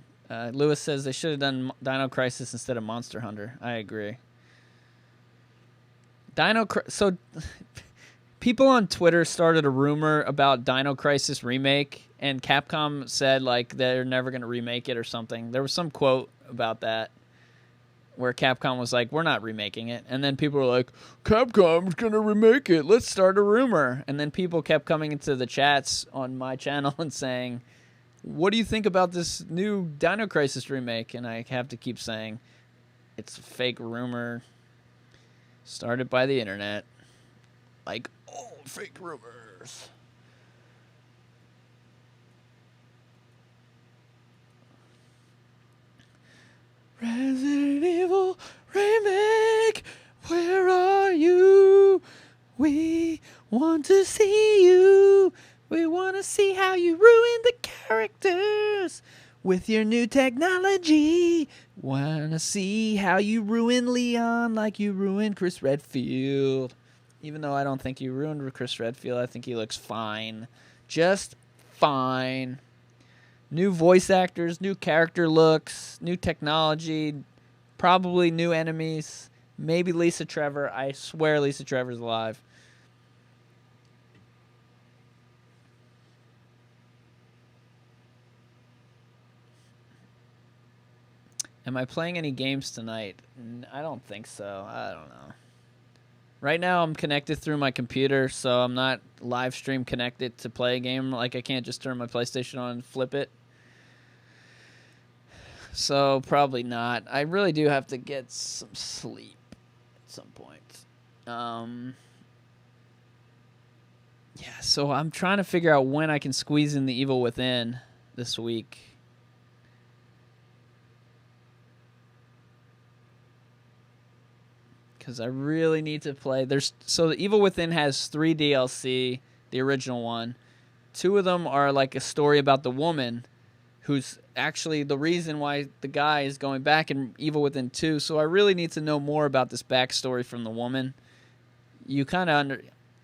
Lewis says they should have done Dino Crisis instead of Monster Hunter. I agree. So people on Twitter started a rumor about Dino Crisis Remake, and Capcom said like they're never going to remake it or something. There was some quote about that, where Capcom was like, we're not remaking it. And then people were like, Capcom's going to remake it. Let's start a rumor. And then people kept coming into the chats on my channel and saying, what do you think about this new Dino Crisis remake? And I have to keep saying, it's a fake rumor started by the internet. Like all fake rumors. Resident Evil Remake, where are you? We want to see you. We want to see how you ruin the characters with your new technology. Want to see how you ruin Leon like you ruined Chris Redfield. Even though I don't think you ruined Chris Redfield, I think he looks fine. Just fine. New voice actors, new character looks, new technology, probably new enemies. Maybe Lisa Trevor. I swear Lisa Trevor's alive. Am I playing any games tonight? I don't think so. I don't know. Right now I'm connected through my computer, so I'm not live stream connected to play a game. Like, I can't just turn my PlayStation on and flip it. So probably not. I really do have to get some sleep at some point. Yeah, so I'm trying to figure out when I can squeeze in The Evil Within this week. Because I really need to play. So The Evil Within has 3 DLC, the original one. 2 of them are like a story about the woman who's actually the reason why the guy is going back in Evil Within 2. So I really need to know more about this backstory from the woman. You kind of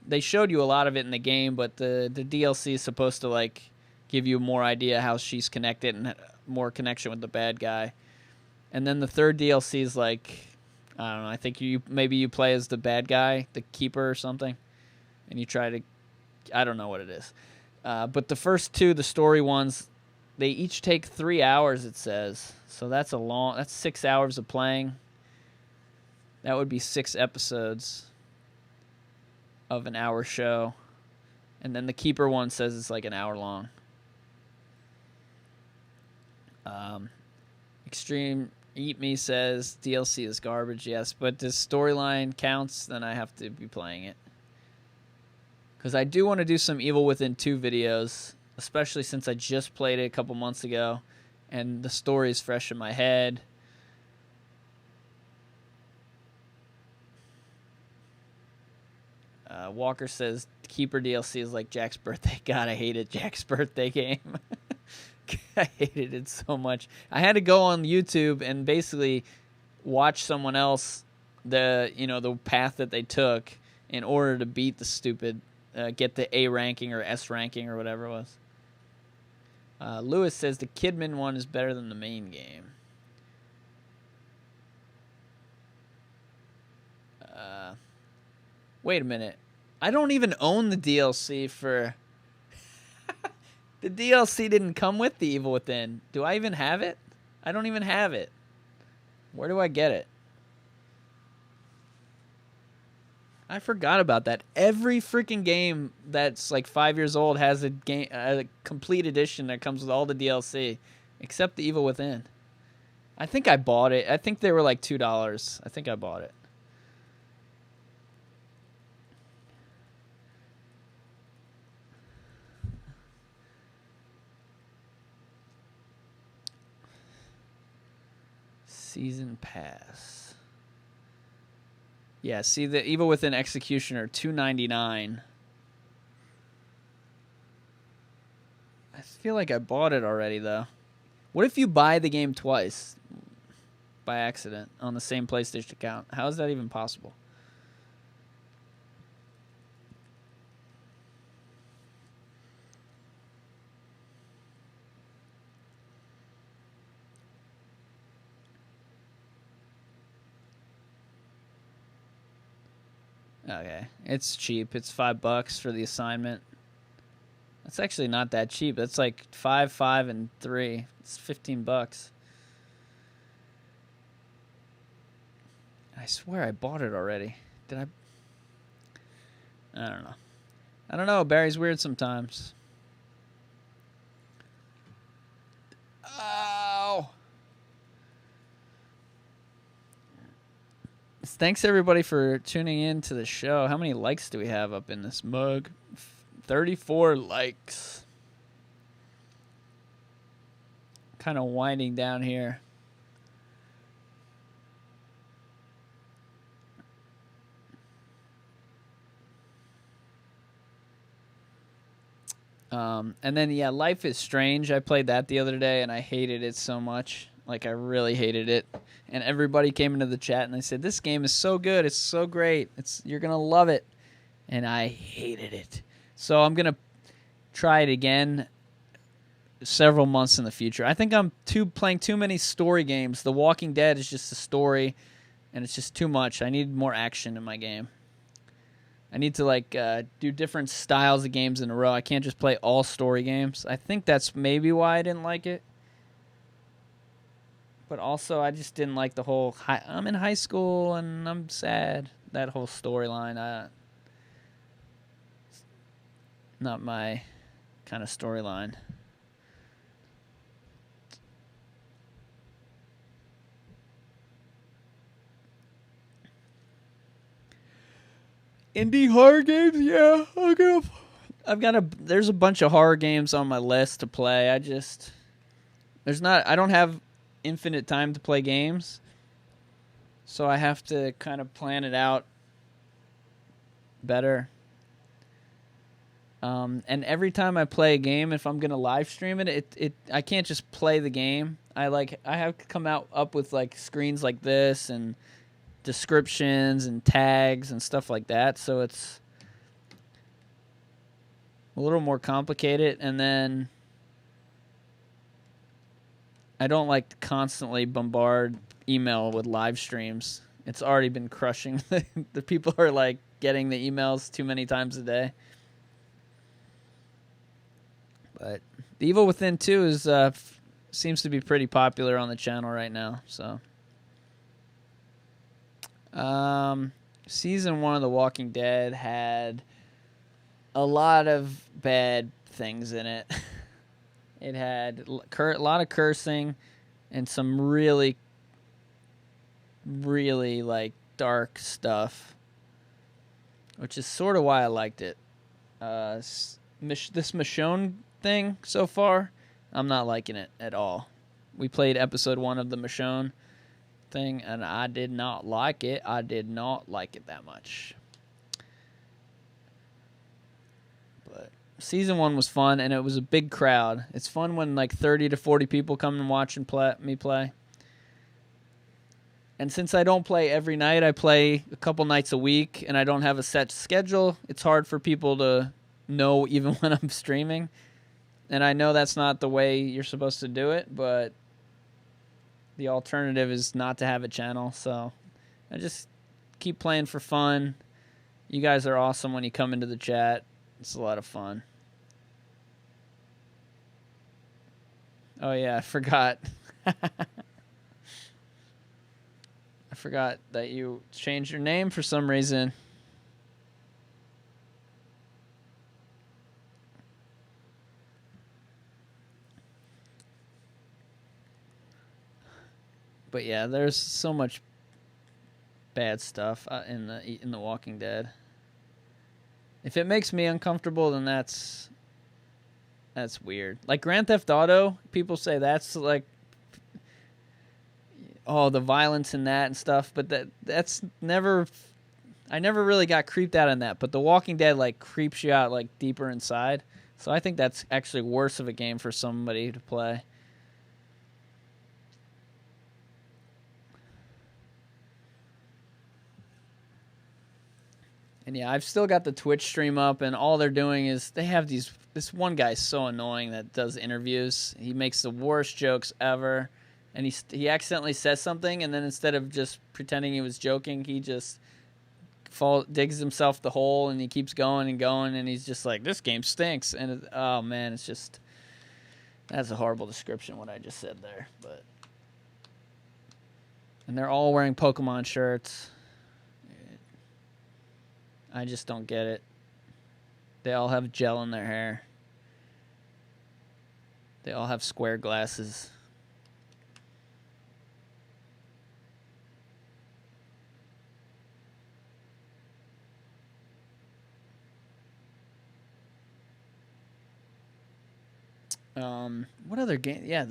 they showed you a lot of it in the game, but the DLC is supposed to like give you more idea how she's connected and more connection with the bad guy. And then the 3rd DLC is like, I don't know, I think maybe you play as the bad guy, the keeper or something, and you try to, I don't know what it is. But the first 2, the story ones, they each take 3 hours, it says. So that's 6 hours of playing. That would be 6 episodes of an hour show. And then the keeper one says it's like an hour long. Extreme Eat Me says DLC is garbage, yes, but the storyline counts, then I have to be playing it. Because I do want to do some Evil Within 2 videos, especially since I just played it a couple months ago, and the story is fresh in my head. Walker says Keeper DLC is like Jack's birthday. God, I hated Jack's birthday game. I hated it so much. I had to go on YouTube and basically watch someone else the path that they took in order to beat the stupid get the A ranking or S ranking or whatever it was. Lewis says the Kidman one is better than the main game. Wait a minute. I don't even own the DLC for... The DLC didn't come with The Evil Within. Do I even have it? I don't even have it. Where do I get it? I forgot about that. Every freaking game that's like 5 years old has a complete edition that comes with all the DLC, except The Evil Within. I think I bought it. I think they were like $2. I think I bought it. Season pass. Yeah, see the Evil Within Executioner, $2.99. I feel like I bought it already though. What if you buy the game twice by accident on the same PlayStation account? How is that even possible? Okay, it's cheap. It's $5 for the assignment. That's actually not that cheap. That's like 5, 5, and 3. It's $15. I swear I bought it already. Did I? I don't know. I don't know. Barry's weird sometimes. Oh. Thanks everybody for tuning in to the show. How many likes do we have up in this mug? 34 likes. Kind of winding down here. And then, yeah, Life is Strange. I played that the other day, and I hated it so much. Like, I really hated it. And everybody came into the chat, and they said, this game is so good. It's so great. You're going to love it. And I hated it. So I'm going to try it again several months in the future. I think I'm playing too many story games. The Walking Dead is just a story, and it's just too much. I need more action in my game. I need to do different styles of games in a row. I can't just play all story games. I think that's maybe why I didn't like it. But also, I just didn't like the whole I'm in high school and I'm sad. That whole storyline. Not my kind of storyline. Indie horror games, yeah. There's a bunch of horror games on my list to play. I don't have infinite time to play games, so I have to kind of plan it out better. And every time I play a game, if I'm gonna live stream it, I can't just play the game. I have to come up with like screens like this and descriptions and tags and stuff like that, so it's a little more complicated. And then I don't like to constantly bombard email with live streams. It's already been crushing. The people are like getting the emails too many times a day. But The Evil Within 2 is seems to be pretty popular on the channel right now, so season 1 of The Walking Dead had a lot of bad things in it. It had a lot of cursing and some really, really like dark stuff, which is sort of why I liked it. This Michonne thing so far, I'm not liking it at all. We played episode 1 of the Michonne thing, and I did not like it. I did not like it that much. But season 1 was fun, and it was a big crowd. It's fun when like 30 to 40 people come and watch and me play. And since I don't play every night, I play a couple nights a week, and I don't have a set schedule, it's hard for people to know even when I'm streaming. And I know that's not the way you're supposed to do it, but the alternative is not to have a channel, so I just keep playing for fun. You guys are awesome when you come into the chat. It's a lot of fun. Oh yeah, I forgot. I forgot that you changed your name for some reason. But yeah, there's so much bad stuff in the Walking Dead. If it makes me uncomfortable, then that's weird. Like Grand Theft Auto, people say that's like, oh, the violence in that and stuff, but that's never. I never really got creeped out in that, but The Walking Dead like creeps you out like deeper inside. So I think that's actually worse of a game for somebody to play. And yeah, I've still got the Twitch stream up, and all they're doing is they have this one guy's so annoying that does interviews. He makes the worst jokes ever, and he accidentally says something, and then instead of just pretending he was joking, he just digs himself the hole, and he keeps going and going, and he's just like, this game stinks. And oh man, it's just, that's a horrible description what I just said there. But and they're all wearing Pokemon shirts. I just don't get it. They all have gel in their hair. They all have square glasses. What other game? Yeah,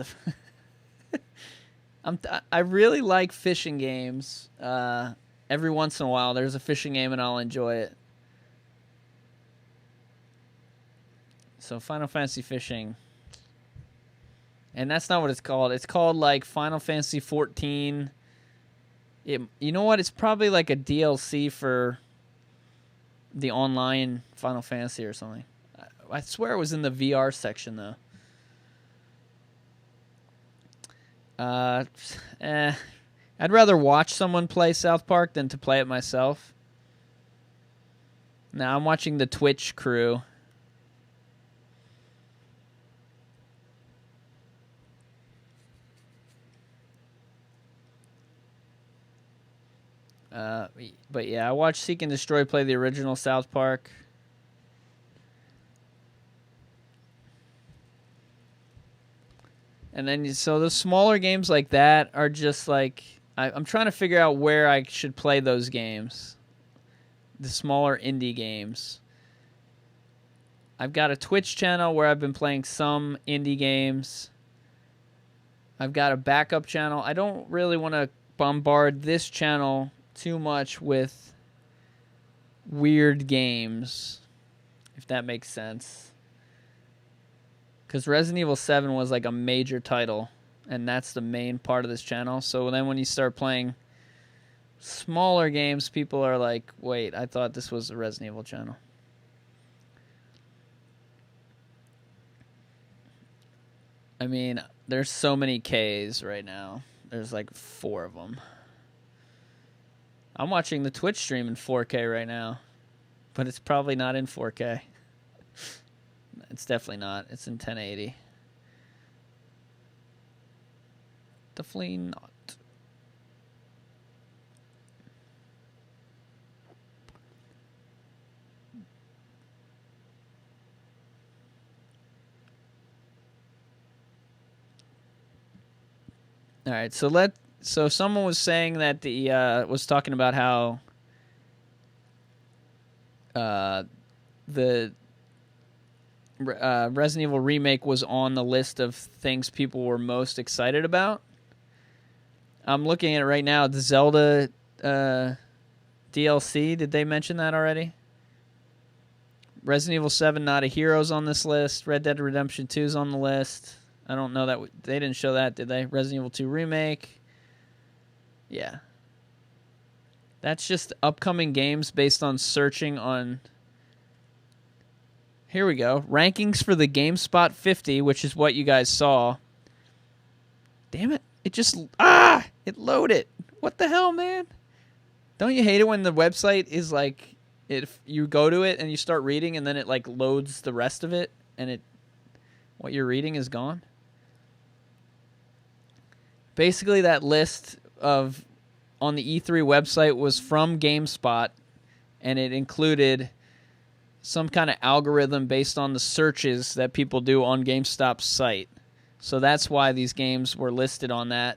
I really like fishing games. Every once in a while, there's a fishing game, and I'll enjoy it. So Final Fantasy Fishing. And that's not what it's called. It's called, like, Final Fantasy 14. You know what? It's probably, like, a DLC for the online Final Fantasy or something. I swear it was in the VR section, though. I'd rather watch someone play South Park than to play it myself. Now I'm watching the Twitch crew. But yeah, I watched Seek and Destroy play the original South Park. And then, so the smaller games like that are just like, I'm trying to figure out where I should play those games. The smaller indie games. I've got a Twitch channel where I've been playing some indie games. I've got a backup channel. I don't really want to bombard this channel too much with weird games, if that makes sense. Because Resident Evil 7 was like a major title, and that's the main part of this channel. So then when you start playing smaller games, people are like, wait, I thought this was a Resident Evil channel. I mean, there's so many Ks right now. There's like 4 of them. I'm watching the Twitch stream in 4K right now, but it's probably not in 4K. It's definitely not. It's in 1080. Definitely not. All right, so someone was saying that was talking about how the Resident Evil Remake was on the list of things people were most excited about. I'm looking at it right now. The Zelda DLC, did they mention that already? Resident Evil 7 Not a Hero's on this list. Red Dead Redemption 2 is on the list. I don't know that they didn't show that, did they? Resident Evil 2 Remake. Yeah. That's just upcoming games based on searching on... Here we go. Rankings for the GameSpot 50, which is what you guys saw. Damn it. It just... It loaded. What the hell, man? Don't you hate it when the website is like... If you go to it and you start reading and then it like loads the rest of it and what you're reading is gone? Basically, that list on the E3 website was from GameSpot, and it included some kind of algorithm based on the searches that people do on GameStop's site. So that's why these games were listed on that,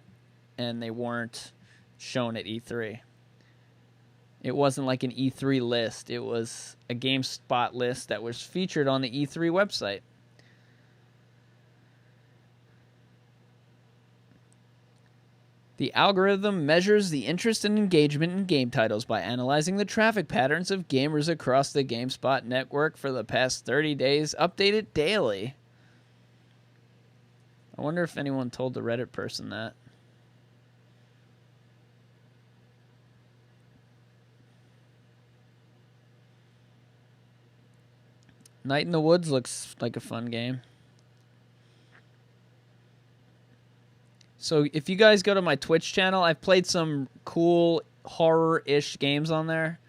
and they weren't shown at E3. It wasn't like an E3 list. It was a GameSpot list that was featured on the E3 website. The algorithm measures the interest and engagement in game titles by analyzing the traffic patterns of gamers across the GameSpot network for the past 30 days, updated daily. I wonder if anyone told the Reddit person that. Night in the Woods looks like a fun game. So if you guys go to my Twitch channel, I've played some cool horror-ish games on there.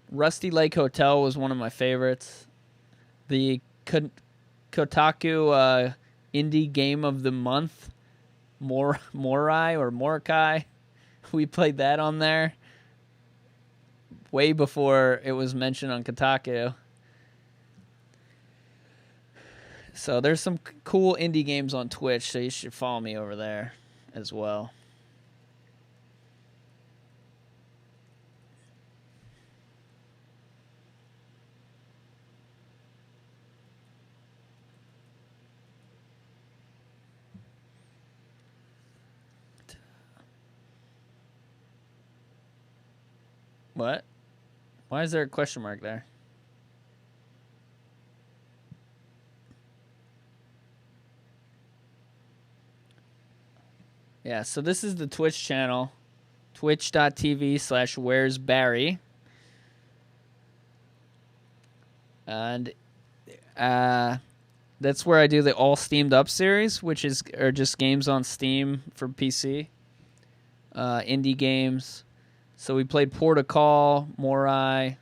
Rusty Lake Hotel was one of my favorites. The Kotaku Indie Game of the Month, Morokai, we played that on there way before it was mentioned on Kotaku. So there's some cool indie games on Twitch, so you should follow me over there as well. What? Why is there a question mark there? Yeah, so this is the Twitch channel, twitch.tv/where'sbarry. And that's where I do the All Steamed Up series, which are just games on Steam for PC, indie games. So we played Port of Call, Morai,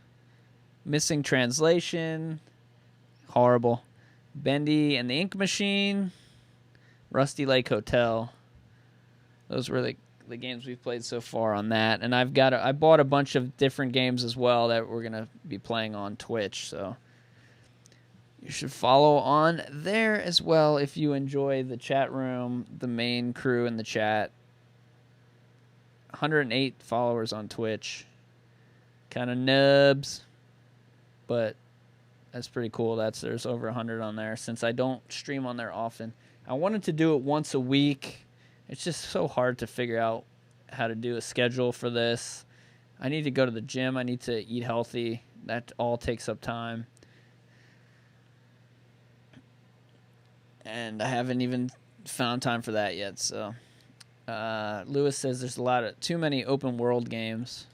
Missing Translation, horrible, Bendy and the Ink Machine, Rusty Lake Hotel. Those were the games we've played so far on that. And I bought a bunch of different games as well that we're going to be playing on Twitch. So you should follow on there as well if you enjoy the chat room, the main crew in the chat. 108 followers on Twitch. Kind of nubs, but that's pretty cool. There's over 100 on there since I don't stream on there often. I wanted to do it once a week. It's just so hard to figure out how to do a schedule for this. I need to go to the gym. I need to eat healthy. That all takes up time. And I haven't even found time for that yet. So, Lewis says there's too many open world games.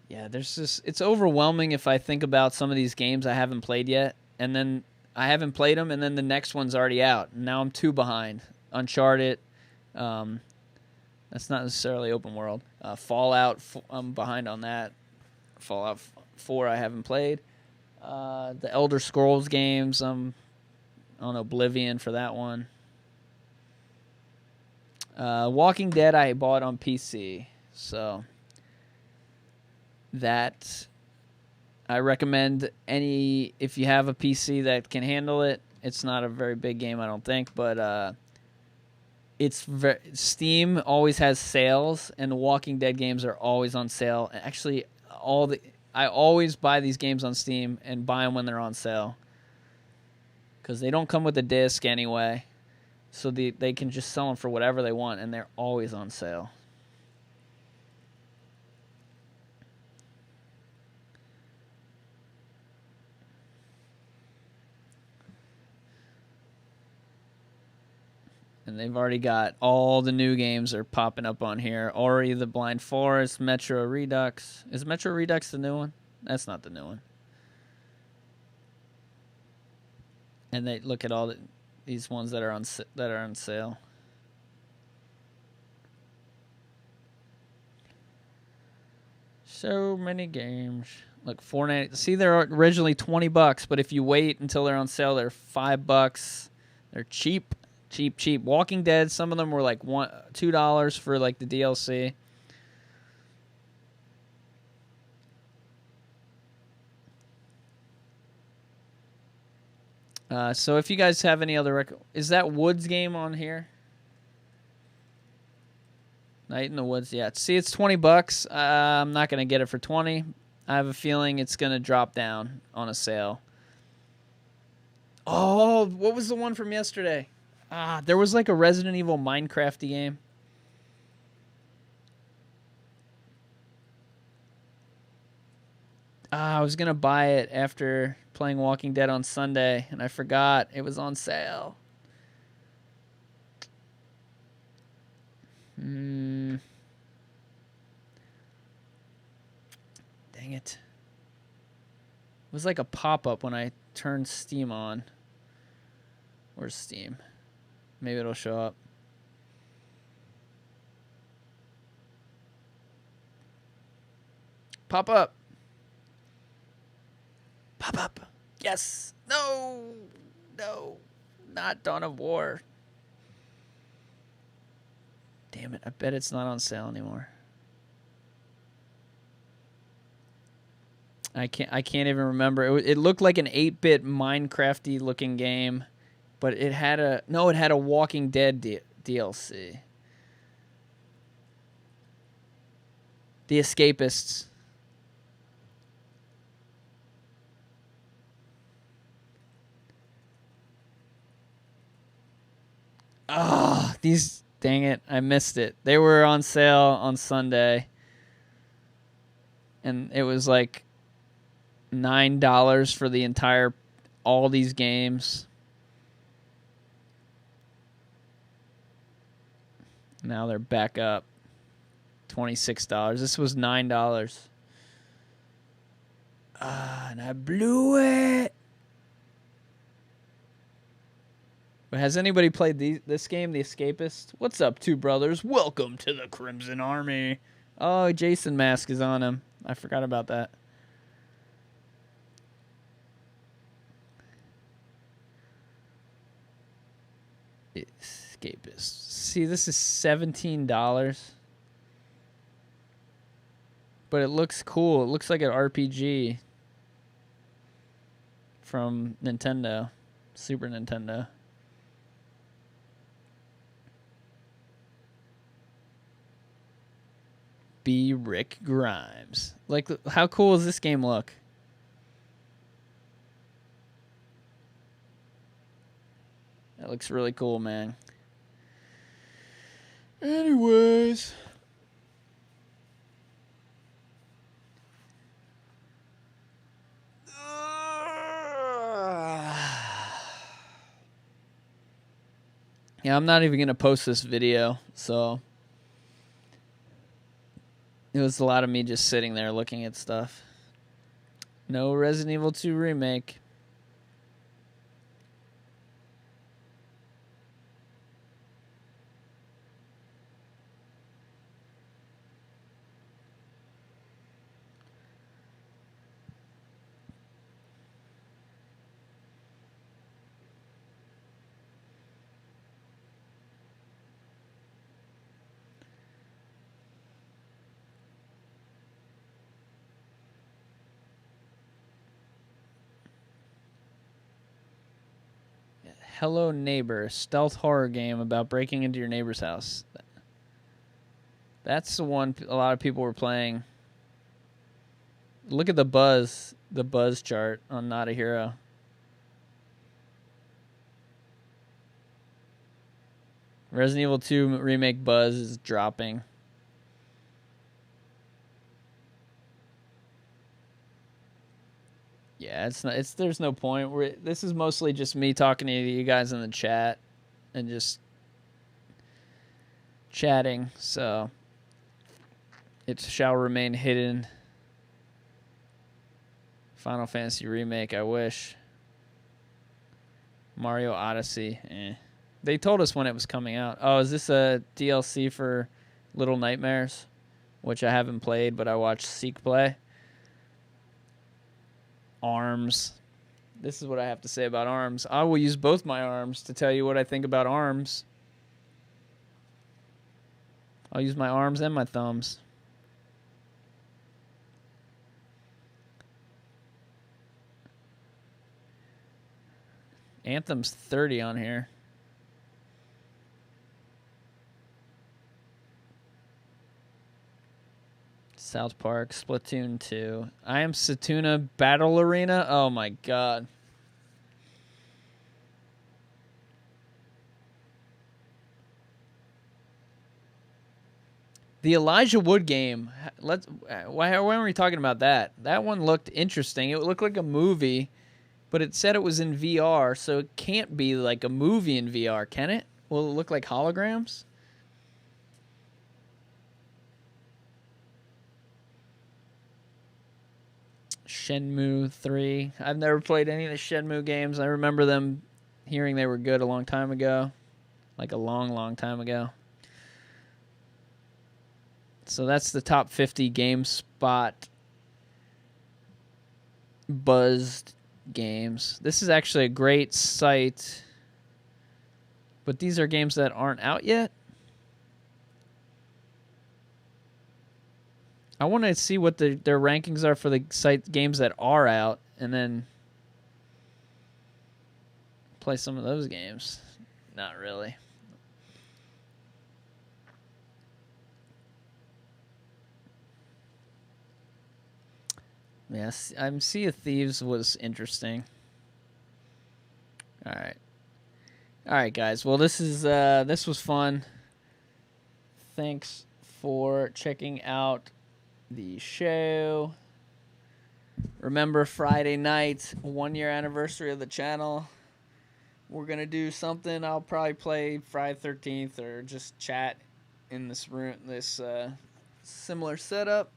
Yeah, it's overwhelming if I think about some of these games I haven't played yet, and then I haven't played them, and then the next one's already out. And now I'm 2 behind. Uncharted, that's not necessarily open world. Fallout, I'm behind on that. Fallout 4 I haven't played. The Elder Scrolls games, I'm on Oblivion for that one. Walking Dead I bought on PC, so that I recommend if you have a PC that can handle it. It's not a very big game, I don't think, but Steam always has sales, and the Walking Dead games are always on sale. Actually, I always buy these games on Steam and buy them when they're on sale because they don't come with a disc anyway, so they can just sell them for whatever they want, and they're always on sale. And they've already got all the new games are popping up on here. Ori the Blind Forest, Metro Redux. Is Metro Redux the new one? That's not the new one. And they look at all these ones that are on sale. So many games. Look, Fortnite. See, they're originally $20, but if you wait until they're on sale, they're $5. They're cheap. Cheap. Walking Dead, some of them were like $2 for like the DLC. So if you guys have any other is that Woods game on here? Night in the Woods, yeah. See, it's $20. I'm not gonna get it for 20. I have a feeling it's gonna drop down on a sale. Oh, what was the one from yesterday? There was like a Resident Evil Minecrafty game. I was going to buy it after playing Walking Dead on Sunday, and I forgot it was on sale. Dang it. It was like a pop-up when I turned Steam on. Where's Steam? Maybe it'll show up. Pop up. Pop up. Yes. No. Not Dawn of War. Damn it. I bet it's not on sale anymore. I can't even remember. It looked like an 8-bit Minecrafty looking game. But it had a Walking Dead DLC. The Escapists. Dang it, I missed it. They were on sale on Sunday. And it was like $9 for all these games. Now they're back up. $26. This was $9. And I blew it. But has anybody played this game, The Escapist? What's up, two brothers? Welcome to the Crimson Army. Oh, Jason mask is on him. I forgot about that. Escapist. See, this is $17. But it looks cool. It looks like an RPG from Nintendo, Super Nintendo. Be Rick Grimes. Like, how cool does this game look? That looks really cool, man. Anyways. Yeah, I'm not even going to post this video, so it was a lot of me just sitting there looking at stuff. No Resident Evil 2 Remake. Hello Neighbor, stealth horror game about breaking into your neighbor's house. That's the one a lot of people were playing. Look at the buzz chart on Not a Hero. Resident Evil 2 Remake buzz is dropping. Yeah, there's no point. This is mostly just me talking to you guys in the chat and just chatting, so it shall remain hidden. Final Fantasy Remake, I wish. Mario Odyssey, They told us when it was coming out. Oh, is this a DLC for Little Nightmares? Which I haven't played, but I watched Seek play. ARMS. This is what I have to say about ARMS. I will use both my arms to tell you what I think about ARMS. I'll use my arms and my thumbs. Anthem's 30 on here. South Park, Splatoon 2. I Am Satuna Battle Arena. Oh my god. The Elijah Wood game. Why are we talking about that? That one looked interesting. It looked like a movie, but it said it was in VR, so it can't be like a movie in VR, can it? Will it look like holograms? Shenmue 3. I've never played any of the Shenmue games. I remember them hearing they were good a long time ago. Like a long, long time ago. So that's the top 50 GameSpot buzzed games. This is actually a great site. But these are games that aren't out yet. I want to see what their rankings are for the site games that are out, and then play some of those games. Not really. Yes, Sea of Thieves was interesting. All right, guys. Well, this was fun. Thanks for checking out the show. Remember, Friday night, 1 year anniversary of the channel. We're gonna do something. I'll probably play Friday 13th or just chat in this room, this similar setup.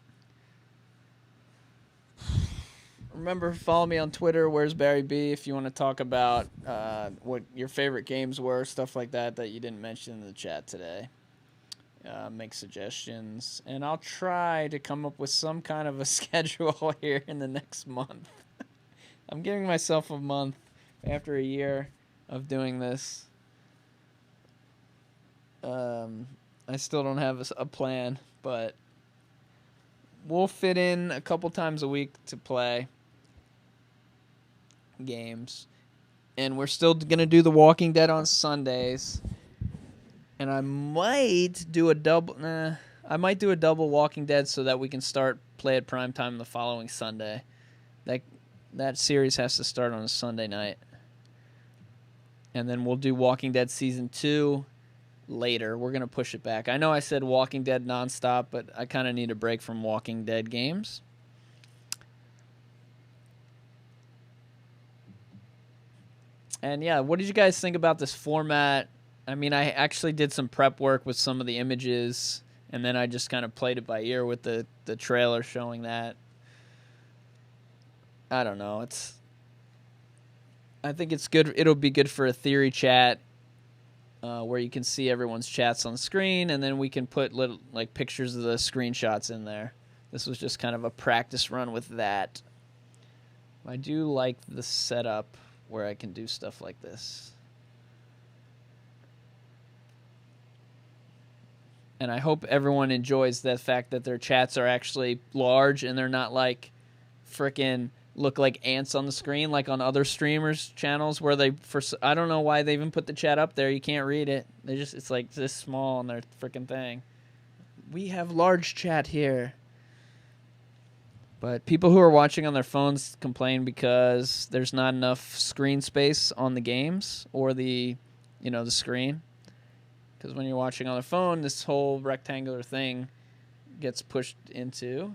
Remember, follow me on Twitter. Where's Barry B? If you want to talk about what your favorite games were, stuff like that you didn't mention in the chat today. Make suggestions, and I'll try to come up with some kind of a schedule here in the next month. I'm giving myself a month after a year of doing this. I still don't have a plan, but we'll fit in a couple times a week to play games. And we're still going to do The Walking Dead on Sundays. And I might do a double Walking Dead so that we can play at prime time the following Sunday. That series has to start on a Sunday night. And then we'll do Walking Dead Season 2 later. We're going to push it back. I know I said Walking Dead nonstop, but I kind of need a break from Walking Dead games. And yeah, what did you guys think about this format? I mean, I actually did some prep work with some of the images, and then I just kind of played it by ear with the trailer showing that. I don't know. I think it's good. It'll be good for a theory chat where you can see everyone's chats on the screen, and then we can put little pictures of the screenshots in there. This was just kind of a practice run with that. I do like the setup where I can do stuff like this. And I hope everyone enjoys the fact that their chats are actually large and they're not frickin' look like ants on the screen like on other streamers' channels where I don't know why they even put the chat up there. You can't read it. It's like this small on their frickin' thing. We have large chat here. But people who are watching on their phones complain because there's not enough screen space on the games or the screen. Because when you're watching on the phone, this whole rectangular thing gets pushed into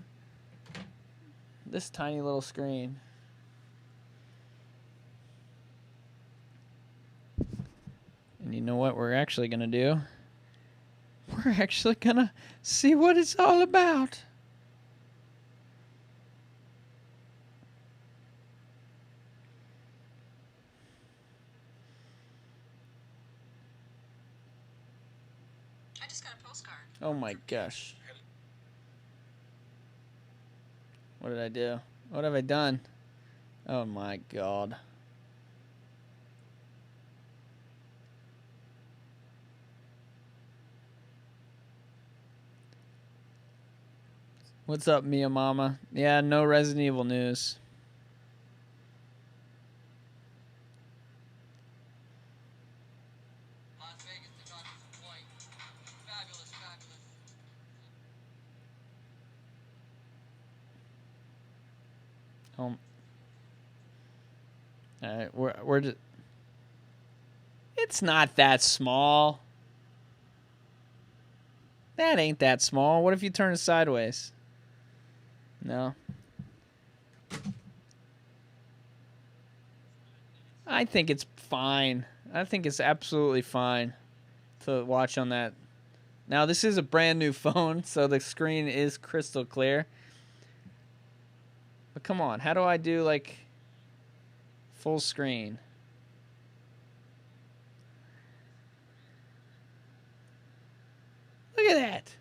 this tiny little screen. And you know what we're actually going to do? We're actually going to see what it's all about. Oh my gosh. What did I do? What have I done? Oh my god. What's up, Mia Mama? Yeah, no Resident Evil news. Alright, we're just... It's not that small. That ain't that small. What if you turn it sideways? No. I think it's fine. I think it's absolutely fine to watch on that. Now, this is a brand new phone, so the screen is crystal clear. But come on, how do I do, full screen? Look at that.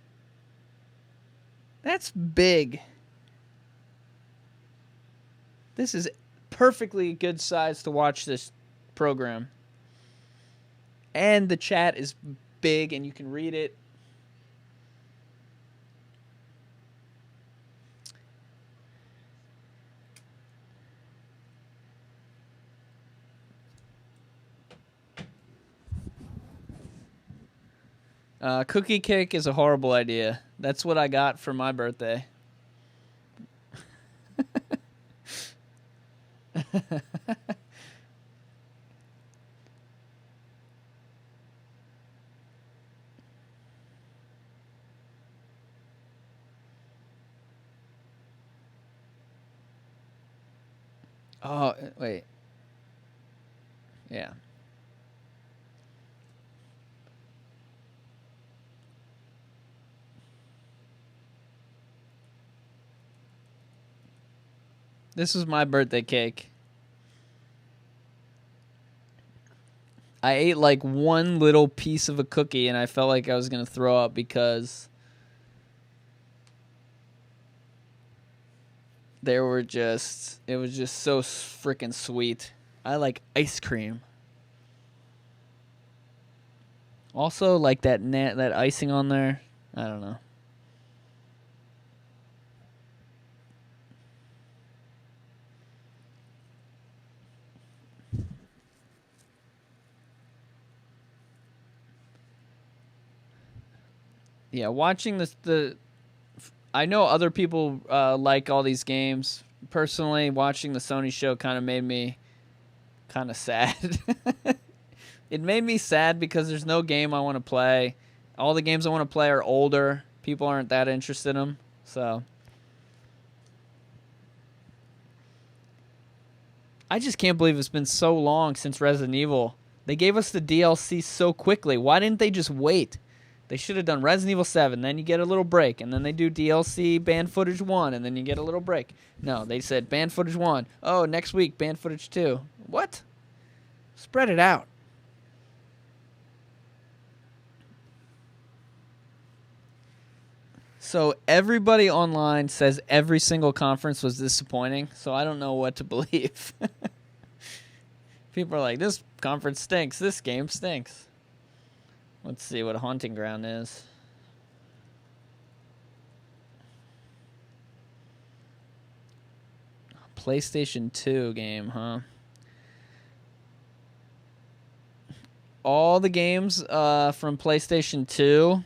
That's big. This is perfectly good size to watch this program. And the chat is big and you can read it. Cookie cake is a horrible idea. That's what I got for my birthday. Oh, wait. Yeah. This was my birthday cake. I ate one little piece of a cookie and I felt like I was going to throw up because it was just so freaking sweet. I like ice cream. Also, like that icing on there. I don't know. Yeah, watching I know other people like all these games. Personally, watching the Sony show kind of made me kind of sad. It made me sad because there's no game I want to play. All the games I want to play are older. People aren't that interested in them. So I just can't believe it's been so long since Resident Evil. They gave us the DLC so quickly. Why didn't they just wait? They should have done Resident Evil 7, then you get a little break, and then they do DLC banned footage 1, and then you get a little break. No, they said banned footage 1. Oh, next week, banned footage 2. What? Spread it out. So everybody online says every single conference was disappointing, so I don't know what to believe. People are like, this conference stinks, this game stinks. Let's see what a haunting ground is. PlayStation 2 game, huh? All the games from PlayStation 2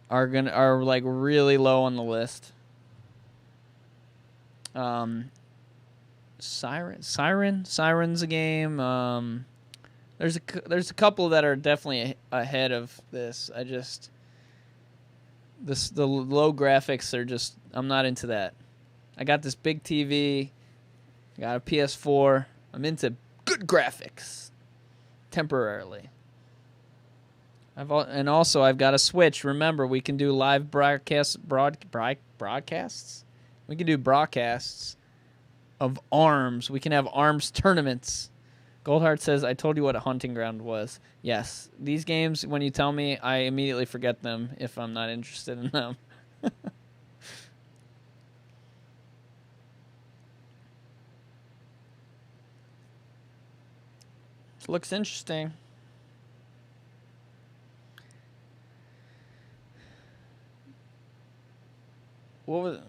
are like really low on the list. Siren's a game. There's a couple that are definitely ahead of this. The low graphics are just, I'm not into that. I got this big TV. I got a PS4. I'm into good graphics temporarily. And also I've got a Switch. Remember, we can do live broadcasts. We can do broadcasts of ARMS. We can have ARMS tournaments. Goldheart says, I told you what a hunting ground was. Yes. These games, when you tell me, I immediately forget them if I'm not interested in them. Looks interesting. What was...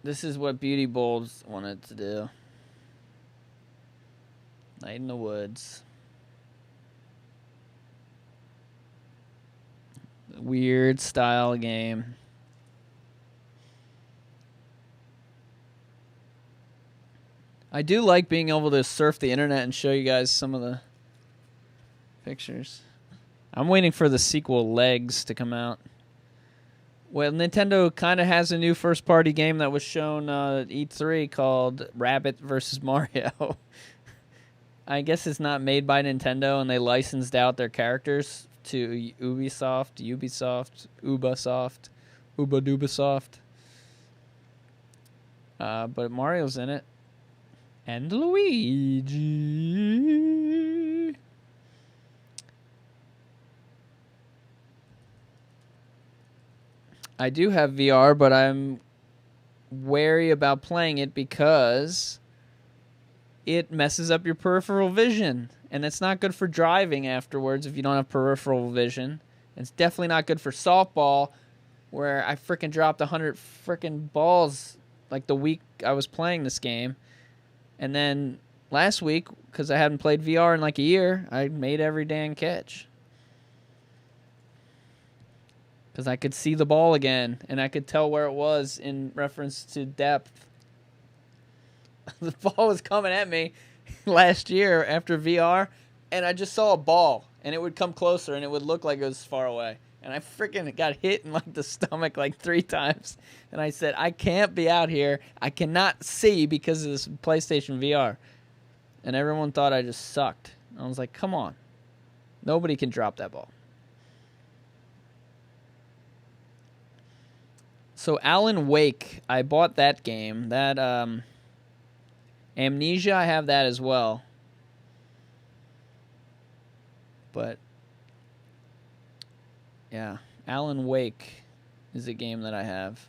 This is what Beauty Bulbs wanted to do. Night in the Woods. Weird style game. I do like being able to surf the internet and show you guys some of the pictures. I'm waiting for the sequel Legs to come out. Well, Nintendo kind of has a new first-party game that was shown at E3 called Rabbit vs. Mario. I guess it's not made by Nintendo, and they licensed out their characters to Ubisoft, Ubadubasoft. But Mario's in it. And Luigi. I do have VR, but I'm wary about playing it because it messes up your peripheral vision. And it's not good for driving afterwards if you don't have peripheral vision. It's definitely not good for softball, where I freaking dropped 100 freaking balls like the week I was playing this game. And then last week, because I hadn't played VR in like a year, I made every dang catch. Because I could see the ball again, and I could tell where it was in reference to depth. The ball was coming at me last year after VR, and I just saw a ball, and it would come closer, and it would look like it was far away. And I freaking got hit in like the stomach like 3 times. And I said, I can't be out here. I cannot see because of this PlayStation VR. And everyone thought I just sucked. I was like, come on. Nobody can drop that ball. So Alan Wake, I bought that game. That Amnesia, I have that as well. But yeah, Alan Wake is a game that I have.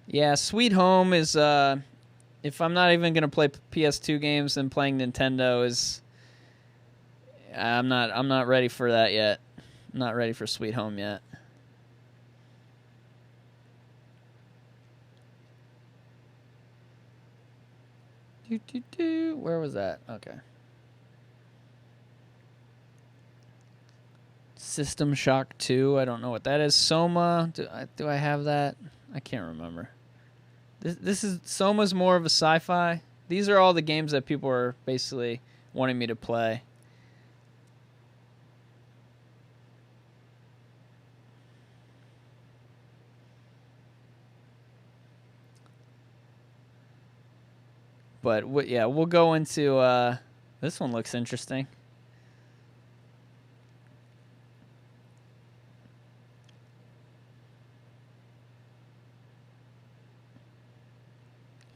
Yeah, Sweet Home is if I'm not even going to play PS2 games, then playing Nintendo I'm not ready for that yet. I'm not ready for Sweet Home yet. Where was that? Okay. System Shock 2. I don't know what that is. Soma. Do I have that? I can't remember. This is Soma's more of a sci-fi. These are all the games that people are basically wanting me to play. But yeah, we'll go into this one looks interesting.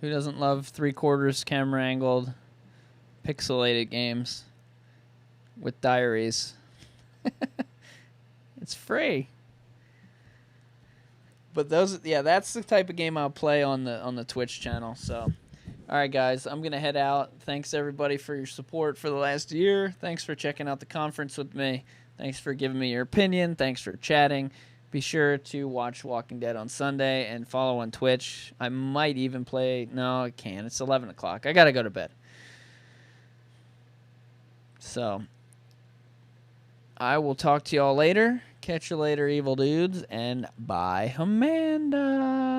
Who doesn't love 3/4 camera angled pixelated games with diaries? It's free. But that's the type of game I'll play on the Twitch channel. So, all right, guys, I'm gonna head out. Thanks everybody for your support for the last year. Thanks for checking out the conference with me. Thanks for giving me your opinion. Thanks for chatting. Be sure to watch Walking Dead on Sunday and follow on Twitch. I might even play. No, I can't. It's 11 o'clock. I gotta go to bed. So, I will talk to y'all later. Catch you later, evil dudes, and bye, Amanda.